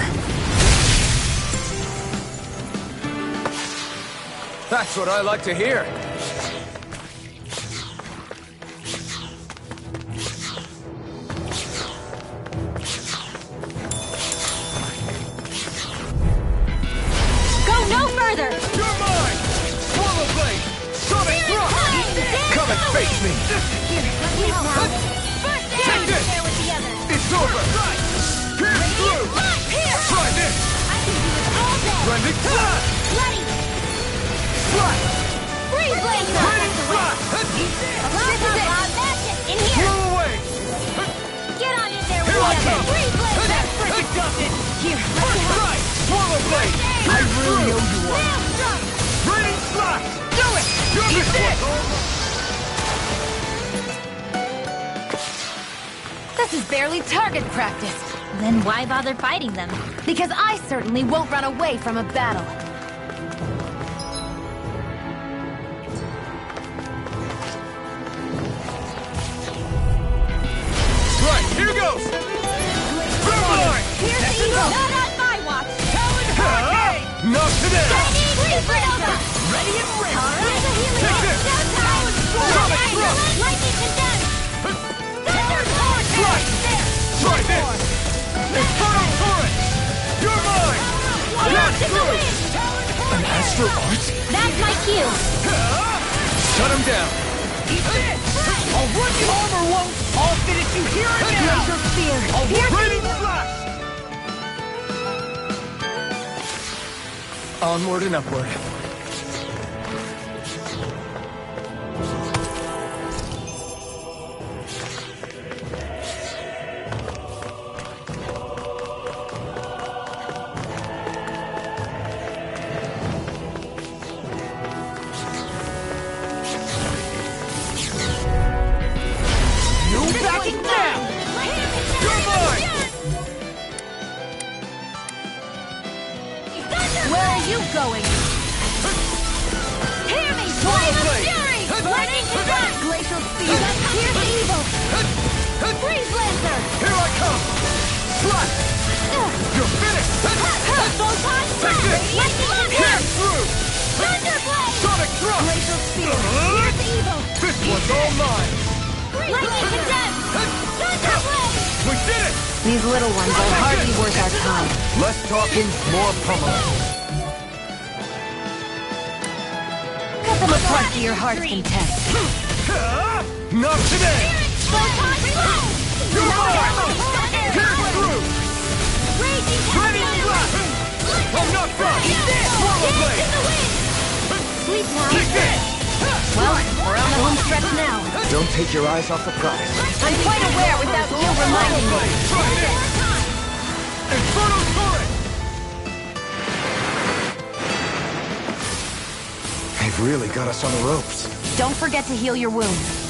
That's what I like to hear. Go no further! You're mine! Swallow Blade! Sonic Thrust! Come and face me! Here, let me help. First aid! Take this! Share with the others. It's over! Pierce through! Here! Try this! I can do this all day! Rending Blast! Ready! Blast! Freeze Blazer! Raining Blast! This is it! Magic! In here! Blow away! Get on in there with Here the I others! come! Freeze Blazer! It does it! Here, First try! Swallow Blade! I really owe you one. Maelstrom! Raining Blast! Do it! You're This is barely target practice. Then why bother fighting them? Because I certainly won't run away from a battle. Right, here goes! Thermite! Here's the evil! Not on my watch! Not today! Freeze Blazer! Ready and ready! Here's the healing Take orb! this! Showtime! Sonic Thrust! Lightning condensed! Thunder Torch! Right! Try this! Inferno Torrent! You're mine! Blast in the wind! An astral art? That's my cue. Shut him down! I'll run you armor won't! I'll finish you here and now! Laser spear. Raining Blast! Onward and upward. You backing down! You're mine! Where are you going? Hear me! Flame of Blade! Fury! Lightning condensed! Glacial speed! Here's the evil! Freeze Lancer! Here I come! Slash! You're finished! Photon Take this! Lightning Pierce impact! through! Thunderblade! Sonic Thrust! Glacial spear! Here's the evil! This one's all mine! Lightning condensed! Thunderblade! We did it! These little ones are hardly worth our time. Less talking, more pummeling. Cut them apart to your heart's content. Not today! Photon reload! You're mine! Pierce through! Raging Raining Blast! I'm not done! Swallow Blade! in the wind! Sleep now. Take this! Well, we're on the home stretch now. Don't take your eyes off the prize. I'm quite aware without you reminding me. Try this! Inferno Torrent! May They've really got us on the ropes. Don't forget to heal your wounds.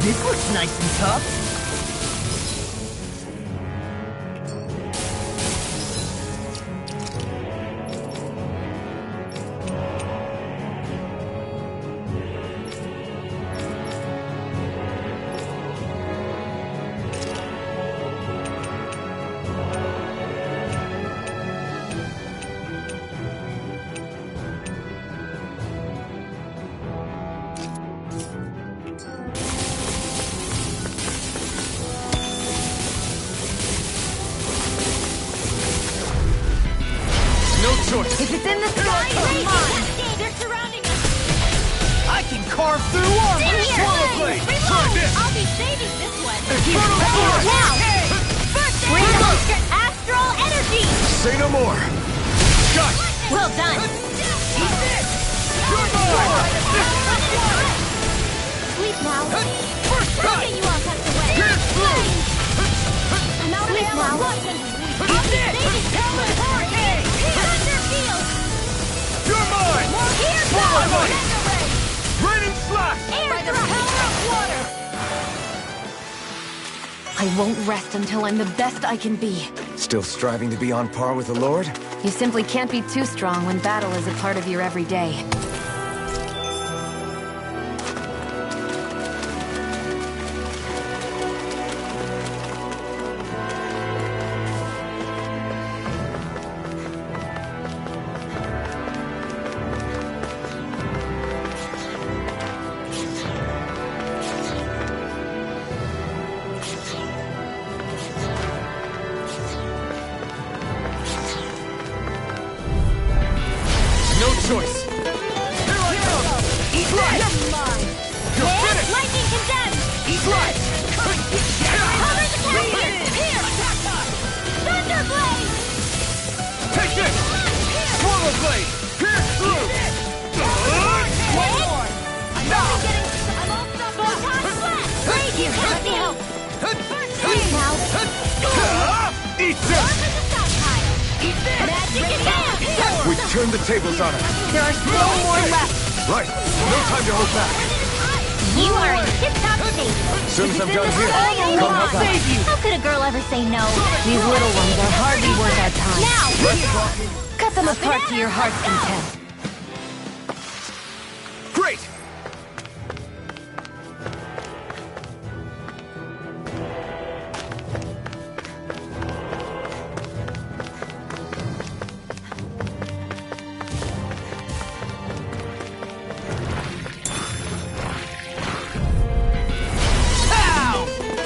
This looks nice and tough. If it's in the sky, it's mine! They're surrounding us! I can carve through armor! Swallow blade! Try this! I'll be saving this one! Now! First bring the astral energy! Say no more! Got it! Well done! Eat this! You're mine! Sleep now! First Look cut! at you all tucked away! Pierce through! I'm out of ammo! Eat this! Helen Hurricane! Thunder Field! You're mine! Here Swallow goes! blade! Raining slash! By the power of water! I won't rest until I'm the best I can be. Still striving to be on par with the Lord? You simply can't be too strong when battle is a part of your everyday. No choice! Here I come! Eat light! You're mine! You're finished! Lightning condemned! Eat light! Cover the carrier! Here! Thunder Blade! Take this! Swallow blade! Pierce through! One more! I'm all stuffed up! Photon blast! Blade, you help me help! Please now! Eat this! Over the stockpile! Eat this! Magic advance! We've turned the tables on him. There are still more left. Right. No time to hold back. You are in tip-top shape! As soon as I'm done here, come help out. How could a girl ever say no? These little ones are hardly worth our time. Now! Cut them apart to your heart's content. Great!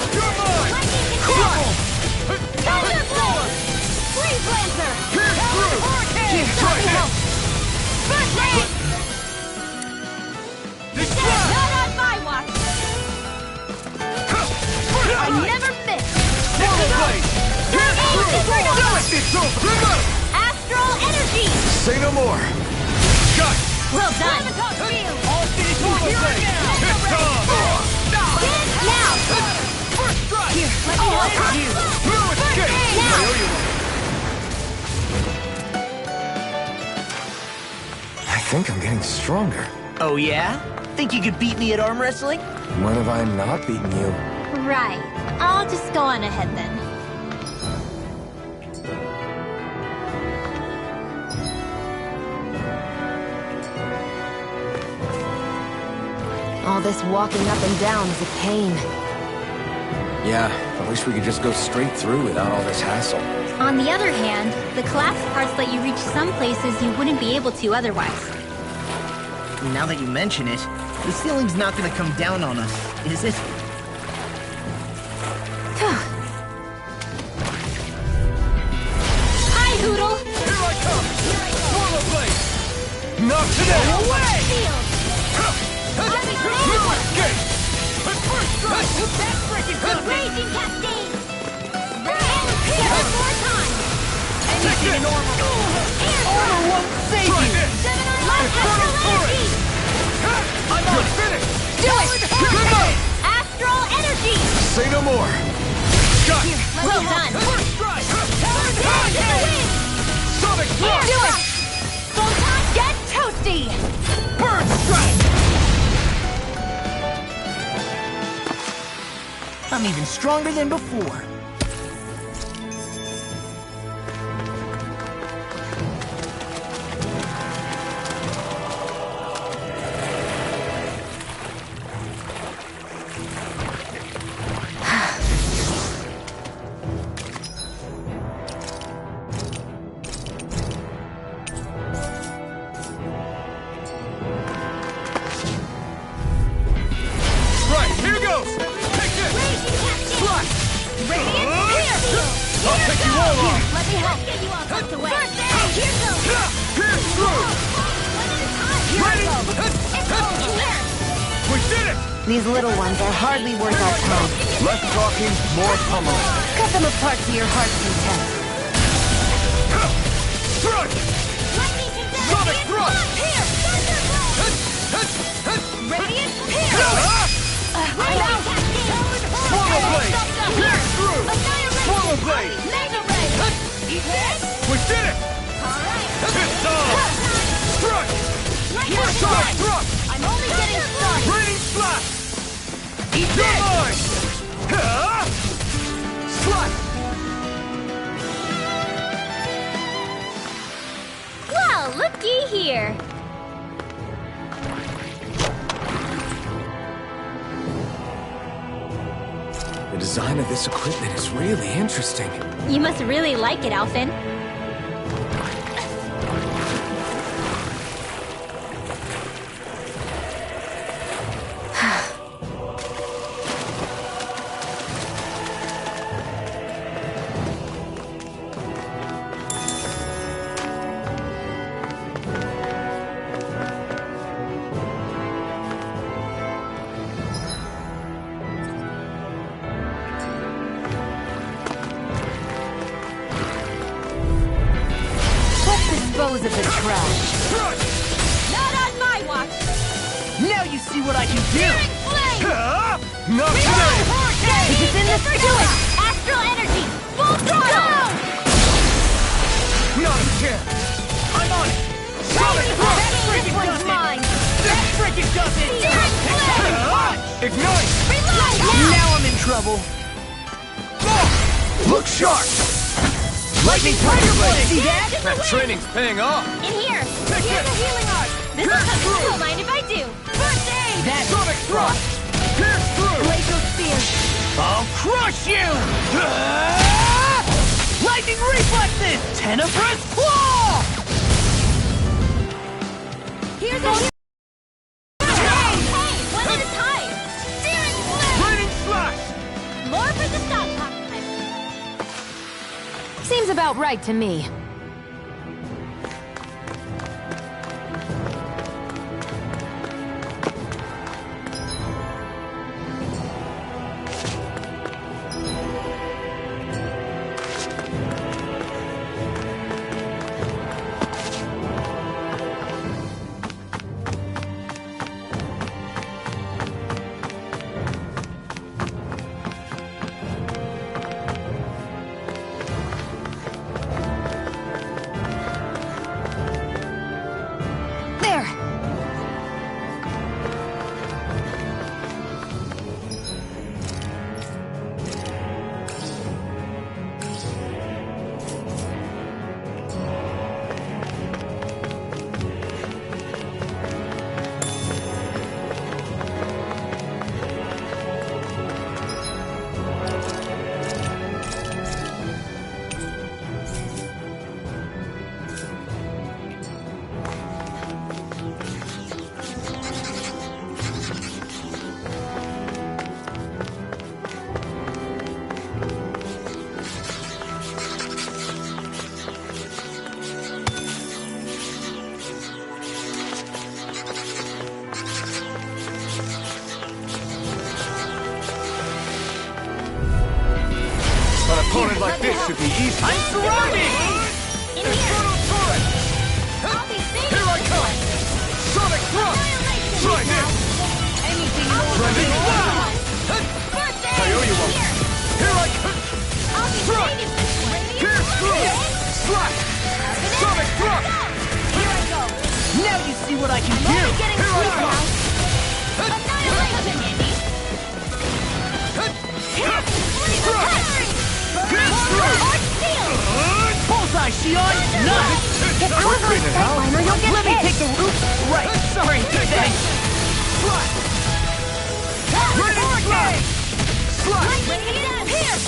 You're mine! Thunder Blade! Freeze Lancer! Pierce through! Here, Try this! First Blade! Destroy! Not on my watch! I never miss! Swallow blade! Pierce through! It's over! Remote! Astral Energy! Say no more. Got it! Well done! All city swallow blade! It's on! Now! First strike! Here, let me help you! Through escape! Now! I owe you one. I think I'm getting stronger. Oh yeah? Think you could beat me at arm wrestling? When have I not beaten you? Right. I'll just go on ahead then. All this walking up and down is a pain. Yeah, I wish we could just go straight through without all this hassle. On the other hand, the collapsed parts let you reach some places you wouldn't be able to otherwise. Now that you mention it, the ceiling's not gonna come down on us, is it? Hi, Hoodle! Here I come! Swallow blade! Not today! Away! Shield! No escape! First strike! That's freaking good! Raging Cascade! One more time! Anything in armor! Armor won't save Try you! this! Light Infernal Astral Torrent! Energy! I'm on! Finish! Do it! Good night! Astral Energy! Say no more. Got it! Well done! First strike! Down to the wind! Sonic thrust! Do it! Photon Get Toasty! Bird strike! I'm even stronger than before. Right, here goes! Take this! Slash! I'll take you all on! Let me help get you all tucked away. First aid! Here goes! Pierce through! Ready? We did it! These little ones are hardly worth our time. Less talking, more pummeling. Cut them apart to your heart's content. Strike! Sonic thrust! Radiant Swallow blade! Pierce through! Swallow blade! Mega Ray! Eat this! We did it! It's on! Strike! Sonic thrust! I'm only getting started! Raining slash! Eat You're this! mine! Slash! Well, looky here! The design of this equipment is really interesting. You must really like it, Alphen. Dispose of the trash. Strike! Not on my watch! Now you see what I can do! Searing Flame! Not today! Is it in the do it! Astral Energy! Full throttle! Not a chance! I'm on it! Sonic thrust! This one's mine! That freaking does it! Searing Flame! Ignite! Reload! Now I'm in trouble! Look sharp! Lightning Tiger Blade! See that? That training's paying off! In here! Take Here's it. a healing art! This will Pierce come through. Don't mind if I do! First aid! That Sonic thrust! Pierce through! Glacial Spear. I'll crush you! Lightning Reflexes! Tenebrous Claw! Here's a Hey! One at a time! Searing Flame! Raining slash! More for the stockpile! Seems about right to me. opponent like this should be easy. I'm surrounded! In here! Turret! I'll be saving Here I this come! one! Sonic Thrust! Annihilation Try now! this! Anything Try over this! here! Wow! First I owe you one. Here! Here I come! I'll be Thrust! saving this one! Pierce through! Slash! Sonic Thrust! Here I go! Now you see what I can I'm do! only getting Here I close come. now! Annihilation, Andy! Pierce through! Arch Steel! Bullseye, Shion! Nice! If I was Wait a minute, how? Liner, you'll get Let me hit! take the roof! Right, sorry, thanks! Slash! Grenade Slash! Slash! Lightning again! Here!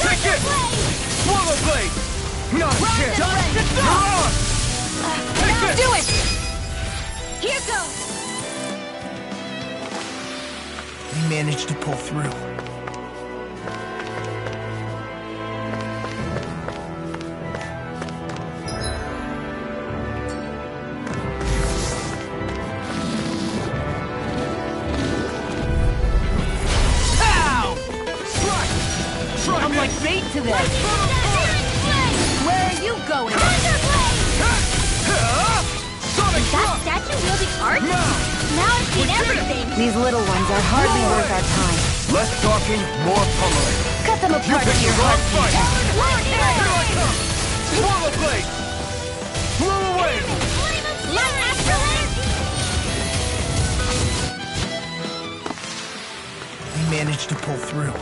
Take it! Swallow Blade! Not a chance! You're on! Take Now this! do it! Here goes! We managed to pull through. I'm like bait to them. Where are you going? Sonic That Thrust! statue wielding art? Now! Now I've seen everything! These little ones are hardly worth our time. Less talking, more pummeling. Cut them You apart pick with the your wrong heart. fight! Here I come! Swallow Blade! Blow away! Light Astrolabe! We managed to pull through.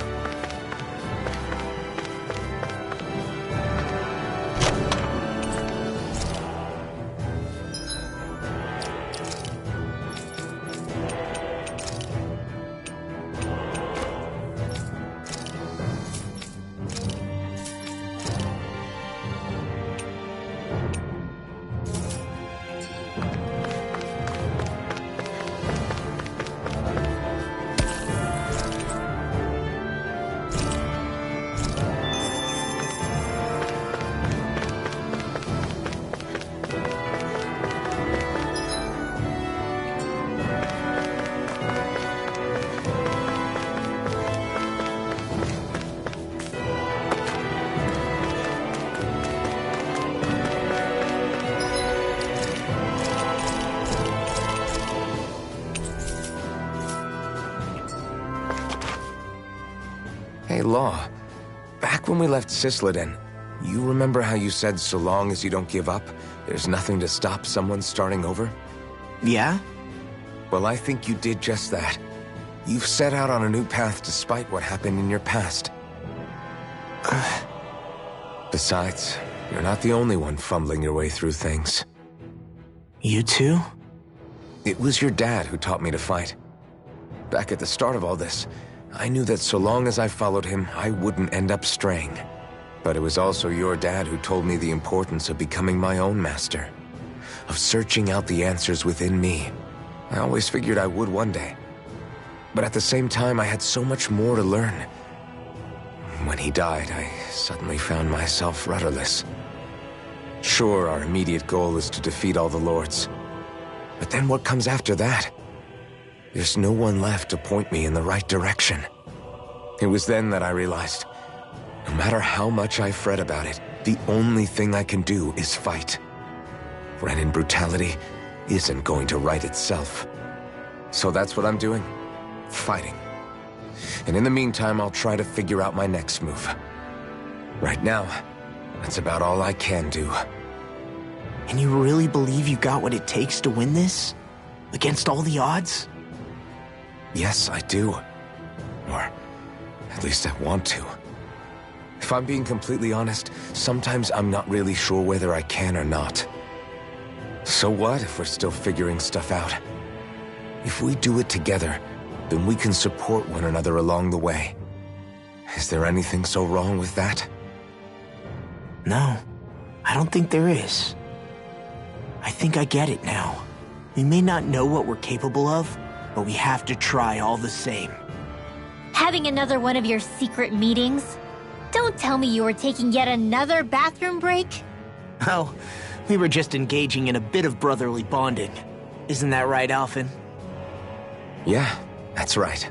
Hey, Law. Back when we left Cisleden, you remember how you said so long as you don't give up, there's nothing to stop someone starting over? Yeah? Well, I think you did just that. You've set out on a new path despite what happened in your past. Besides, you're not the only one fumbling your way through things. You too? It was your dad who taught me to fight. Back at the start of all this, I knew that so long as I followed him, I wouldn't end up straying. But it was also your dad who told me the importance of becoming my own master. Of searching out the answers within me. I always figured I would one day. But at the same time, I had so much more to learn. When he died, I suddenly found myself rudderless. Sure, our immediate goal is to defeat all the lords. But then what comes after that? There's no one left to point me in the right direction. It was then that I realized, no matter how much I fret about it, the only thing I can do is fight. Renin brutality isn't going to right itself. So that's what I'm doing. Fighting. And in the meantime, I'll try to figure out my next move. Right now, that's about all I can do. And you really believe you got what it takes to win this? Against all the odds? Yes, I do. Or at least I want to. If I'm being completely honest, sometimes I'm not really sure whether I can or not. So what if we're still figuring stuff out? If we do it together, then we can support one another along the way. Is there anything so wrong with that? No, I don't think there is. I think I get it now. We may not know what we're capable of, but we have to try all the same. Having another one of your secret meetings? Don't tell me you were taking yet another bathroom break? Oh, we were just engaging in a bit of brotherly bonding. Isn't that right, Alphen? Yeah, that's right.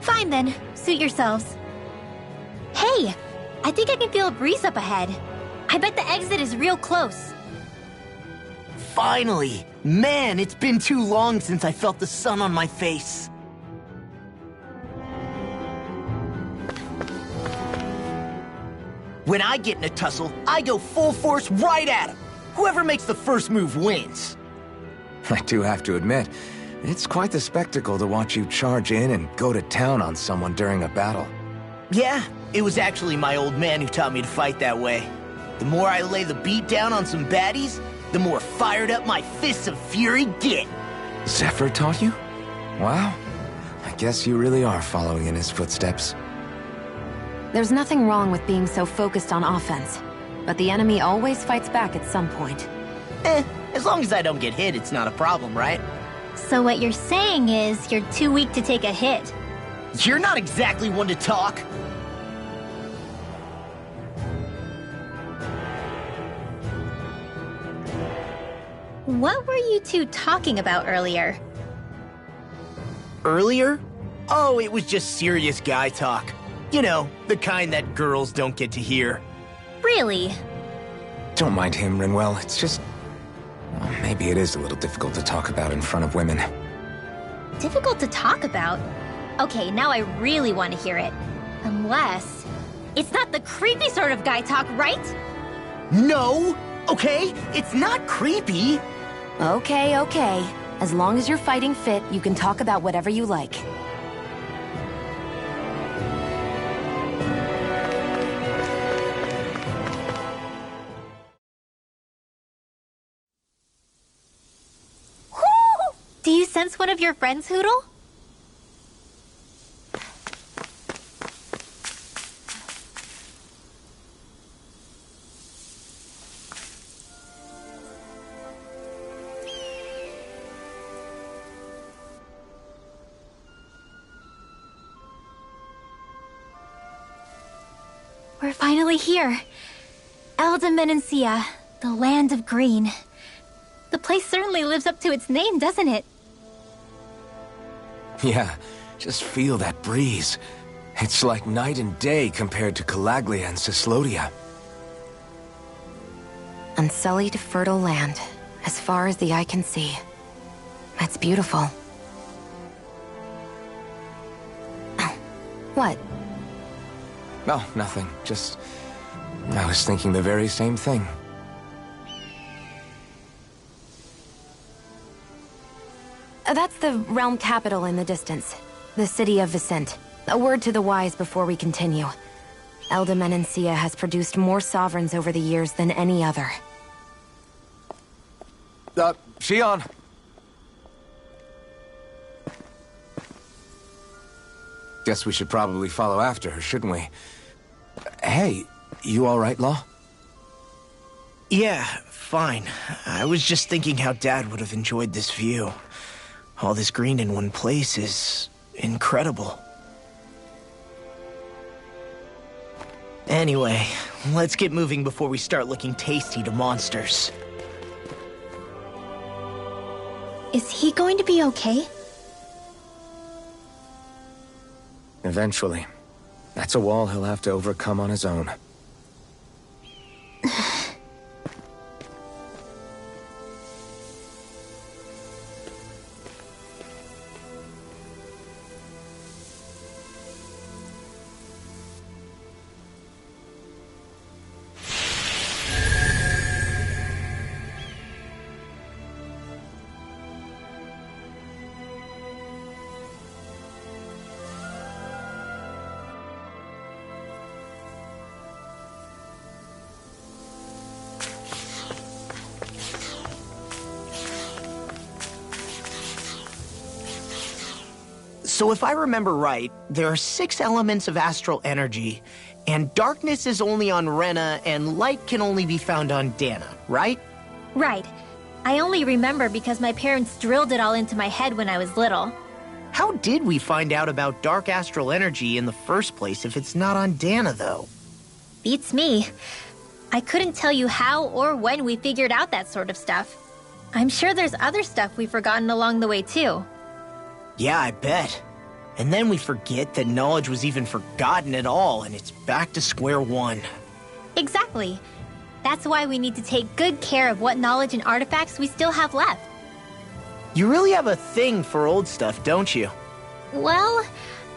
Fine then. Suit yourselves. Hey, I think I can feel a breeze up ahead. I bet the exit is real close. Finally! Man, it's been too long since I felt the sun on my face. When I get in a tussle, I go full force right at him. Whoever makes the first move wins. I do have to admit, it's quite the spectacle to watch you charge in and go to town on someone during a battle. Yeah, it was actually my old man who taught me to fight that way. The more I lay the beat down on some baddies, the more fired up my fists of fury get. Zephyr taught you? Wow. I guess you really are following in his footsteps. There's nothing wrong with being so focused on offense, but the enemy always fights back at some point. As long as I don't get hit, it's not a problem, right? So what you're saying is you're too weak to take a hit. You're not exactly one to talk. What were you two talking about earlier? Earlier? Oh, it was just serious guy talk. You know, the kind that girls don't get to hear. Really? Don't mind him, Rinwell. It's just... well, maybe it is a little difficult to talk about in front of women. Difficult to talk about? Okay, now I really want to hear it. Unless... it's not the creepy sort of guy talk, right? No! Okay, it's not creepy. Okay. As long as you're fighting fit, you can talk about whatever you like. Do you sense one of your friends, Hootle? We're finally here. Elde Menancia, the land of green. The place certainly lives up to its name, doesn't it? Yeah, just feel that breeze. It's like night and day compared to Calaglia and Cyslodia. Unsullied, fertile land, as far as the eye can see. That's beautiful. Oh, what? Oh, nothing. Just... I was thinking the very same thing. That's the realm capital in the distance. The city of Vicent. A word to the wise before we continue. Elde Menancia has produced more sovereigns over the years than any other. Shionne! Guess we should probably follow after her, shouldn't we? Hey, you alright, Law? Yeah, fine. I was just thinking how Dad would have enjoyed this view. All this green in one place is... incredible. Anyway, let's get moving before we start looking tasty to monsters. Is he going to be okay? Eventually. That's a wall he'll have to overcome on his own. So if I remember right, there are 6 elements of astral energy, and darkness is only on Rena, and light can only be found on Dana, right? Right. I only remember because my parents drilled it all into my head when I was little. How did we find out about dark astral energy in the first place if it's not on Dana, though? Beats me. I couldn't tell you how or when we figured out that sort of stuff. I'm sure there's other stuff we've forgotten along the way, too. Yeah, I bet. And then we forget that knowledge was even forgotten at all, and it's back to square one. Exactly. That's why we need to take good care of what knowledge and artifacts we still have left. You really have a thing for old stuff, don't you? Well,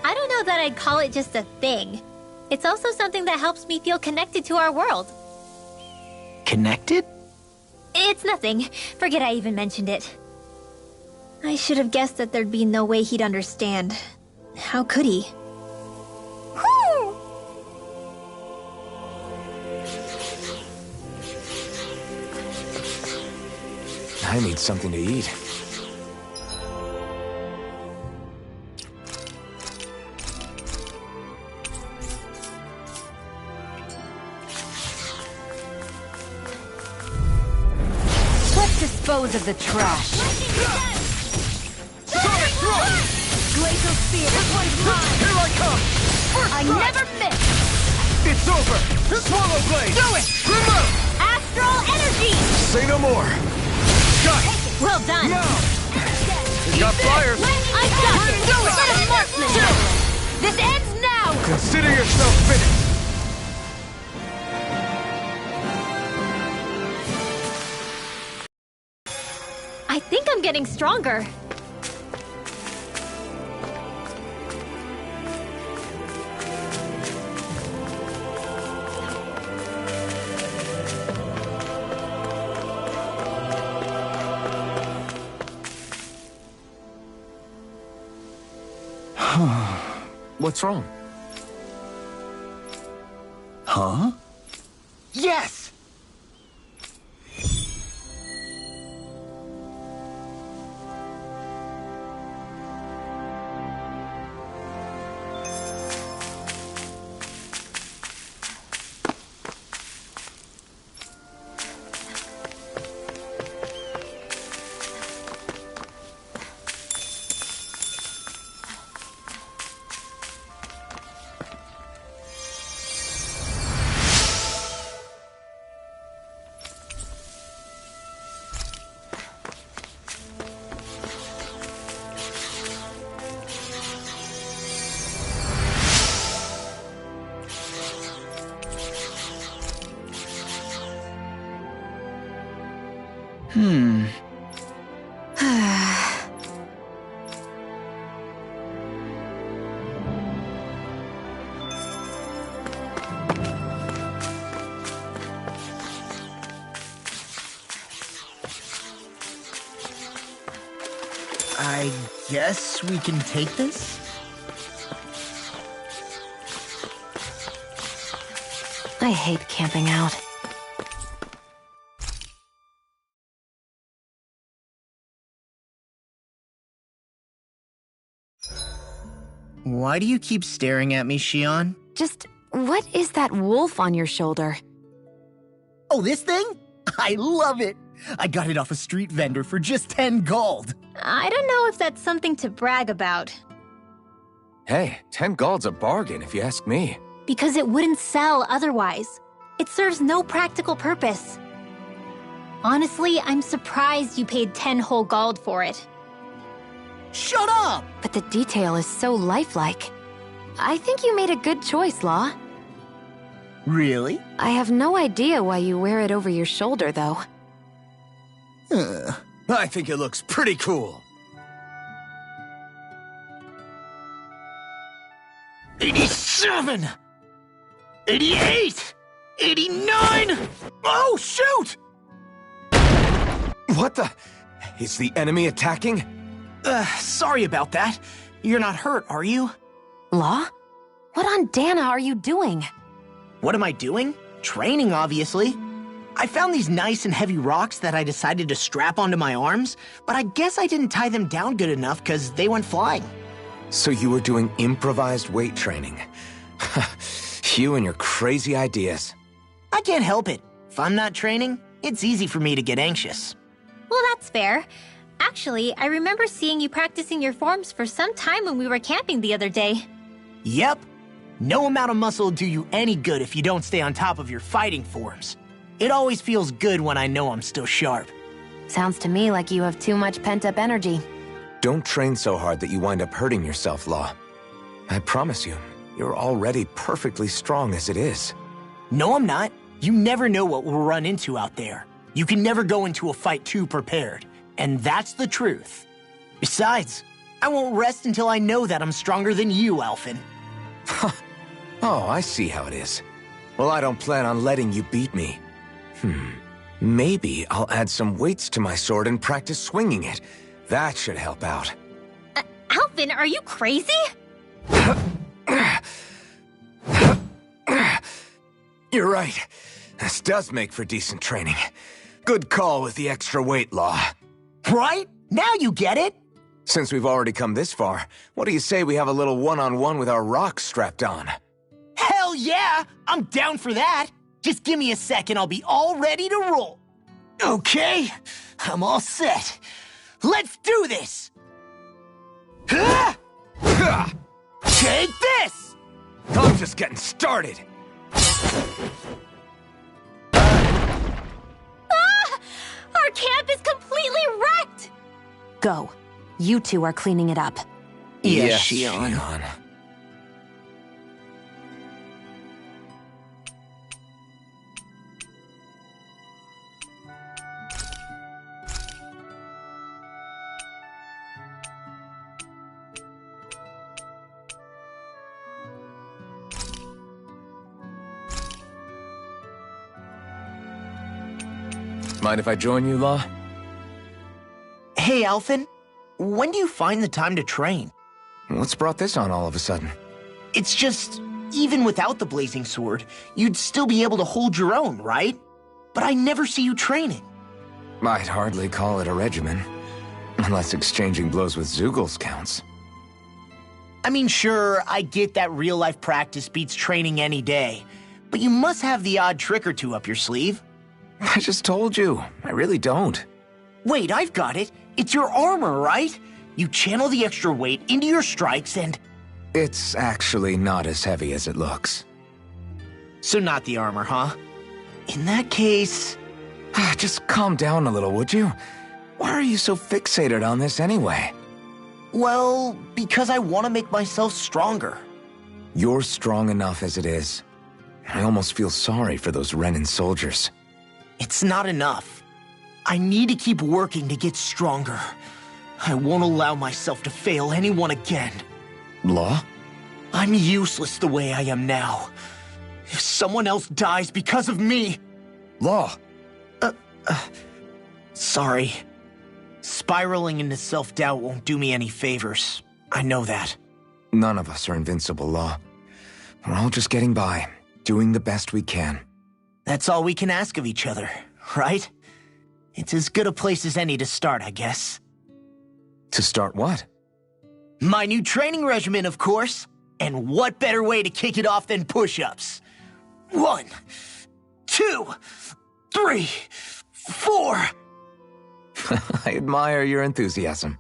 I don't know that I'd call it just a thing. It's also something that helps me feel connected to our world. Connected? It's nothing. Forget I even mentioned it. I should have guessed that there'd be no way he'd understand. How could he? Whew! I need something to eat. Let's dispose of the trash. Glacial Spear, this one's mine! Here I come! First I strike! never miss! It's over! Swallow Blade! Do it! Remote! Astral Energy! Say no more! Got it! Well done! Now! You got flyers! I got it! Do it! Let us marksman! This ends now! Consider yourself finished! I think I'm getting stronger. What's wrong? Huh? Yes! I guess we can take this? I hate camping out. Why do you keep staring at me, Xion? Just, what is that wolf on your shoulder? Oh, this thing? I love it! I got it off a street vendor for just 10 gold. I don't know if that's something to brag about. Hey, 10 gold's a bargain if you ask me. Because it wouldn't sell otherwise. It serves no practical purpose. Honestly, I'm surprised you paid 10 whole gold for it. Shut up! But the detail is so lifelike. I think you made a good choice, Law. Really? I have no idea why you wear it over your shoulder, though. I think it looks pretty cool. 87! 88! 89! Oh, shoot! What the? Is the enemy attacking? Sorry about that. You're not hurt, are you? Law? What on Dana are you doing? What am I doing? Training, obviously. I found these nice and heavy rocks that I decided to strap onto my arms, but I guess I didn't tie them down good enough because they went flying. So you were doing improvised weight training. You and your crazy ideas. I can't help it. If I'm not training, it's easy for me to get anxious. Well, that's fair. Actually, I remember seeing you practicing your forms for some time when we were camping the other day. Yep. No amount of muscle will do you any good if you don't stay on top of your fighting forms. It always feels good when I know I'm still sharp. Sounds to me like you have too much pent-up energy. Don't train so hard that you wind up hurting yourself, Law. I promise you, you're already perfectly strong as it is. No, I'm not. You never know what we'll run into out there. You can never go into a fight too prepared. And that's the truth. Besides, I won't rest until I know that I'm stronger than you, Alphen. Oh, I see how it is. Well, I don't plan on letting you beat me. Maybe I'll add some weights to my sword and practice swinging it. That should help out. Alphen, are you crazy? You're right. This does make for decent training. Good call with the extra weight law. Right? Now you get it! Since we've already come this far, what do you say we have a little one-on-one with our rocks strapped on? Hell yeah! I'm down for that! Just give me a second, I'll be all ready to roll. Okay, I'm all set. Let's do this! Take this! I'm just getting started. Our camp is completely wrecked! Go. You two are cleaning it up. Yes, Shion. Mind if I join you, Law? Hey, Alphen. When do you find the time to train? What's brought this on all of a sudden? It's just, even without the blazing sword, you'd still be able to hold your own, right? But I never see you training. I'd hardly call it a regimen. Unless exchanging blows with Zeugles counts. I mean, sure, I get that real-life practice beats training any day. But you must have the odd trick or two up your sleeve. I just told you. I really don't. Wait, I've got it. It's your armor, right? You channel the extra weight into your strikes and... It's actually not as heavy as it looks. So not the armor, huh? In that case... Just calm down a little, would you? Why are you so fixated on this anyway? Well, because I want to make myself stronger. You're strong enough as it is. I almost feel sorry for those Renan soldiers. It's not enough. I need to keep working to get stronger. I won't allow myself to fail anyone again. Law? I'm useless the way I am now. If someone else dies because of me... Law! Sorry. Spiraling into self-doubt won't do me any favors. I know that. None of us are invincible, Law. We're all just getting by, doing the best we can. That's all we can ask of each other, right? It's as good a place as any to start, I guess. To start what? My new training regimen, of course. And what better way to kick it off than push-ups? 1, 2, 3, 4... I admire your enthusiasm.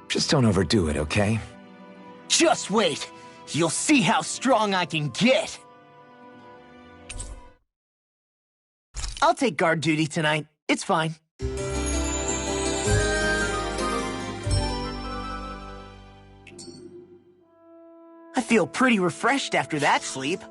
Just don't overdo it, okay? Just wait. You'll see how strong I can get. I'll take guard duty tonight. It's fine. I feel pretty refreshed after that sleep.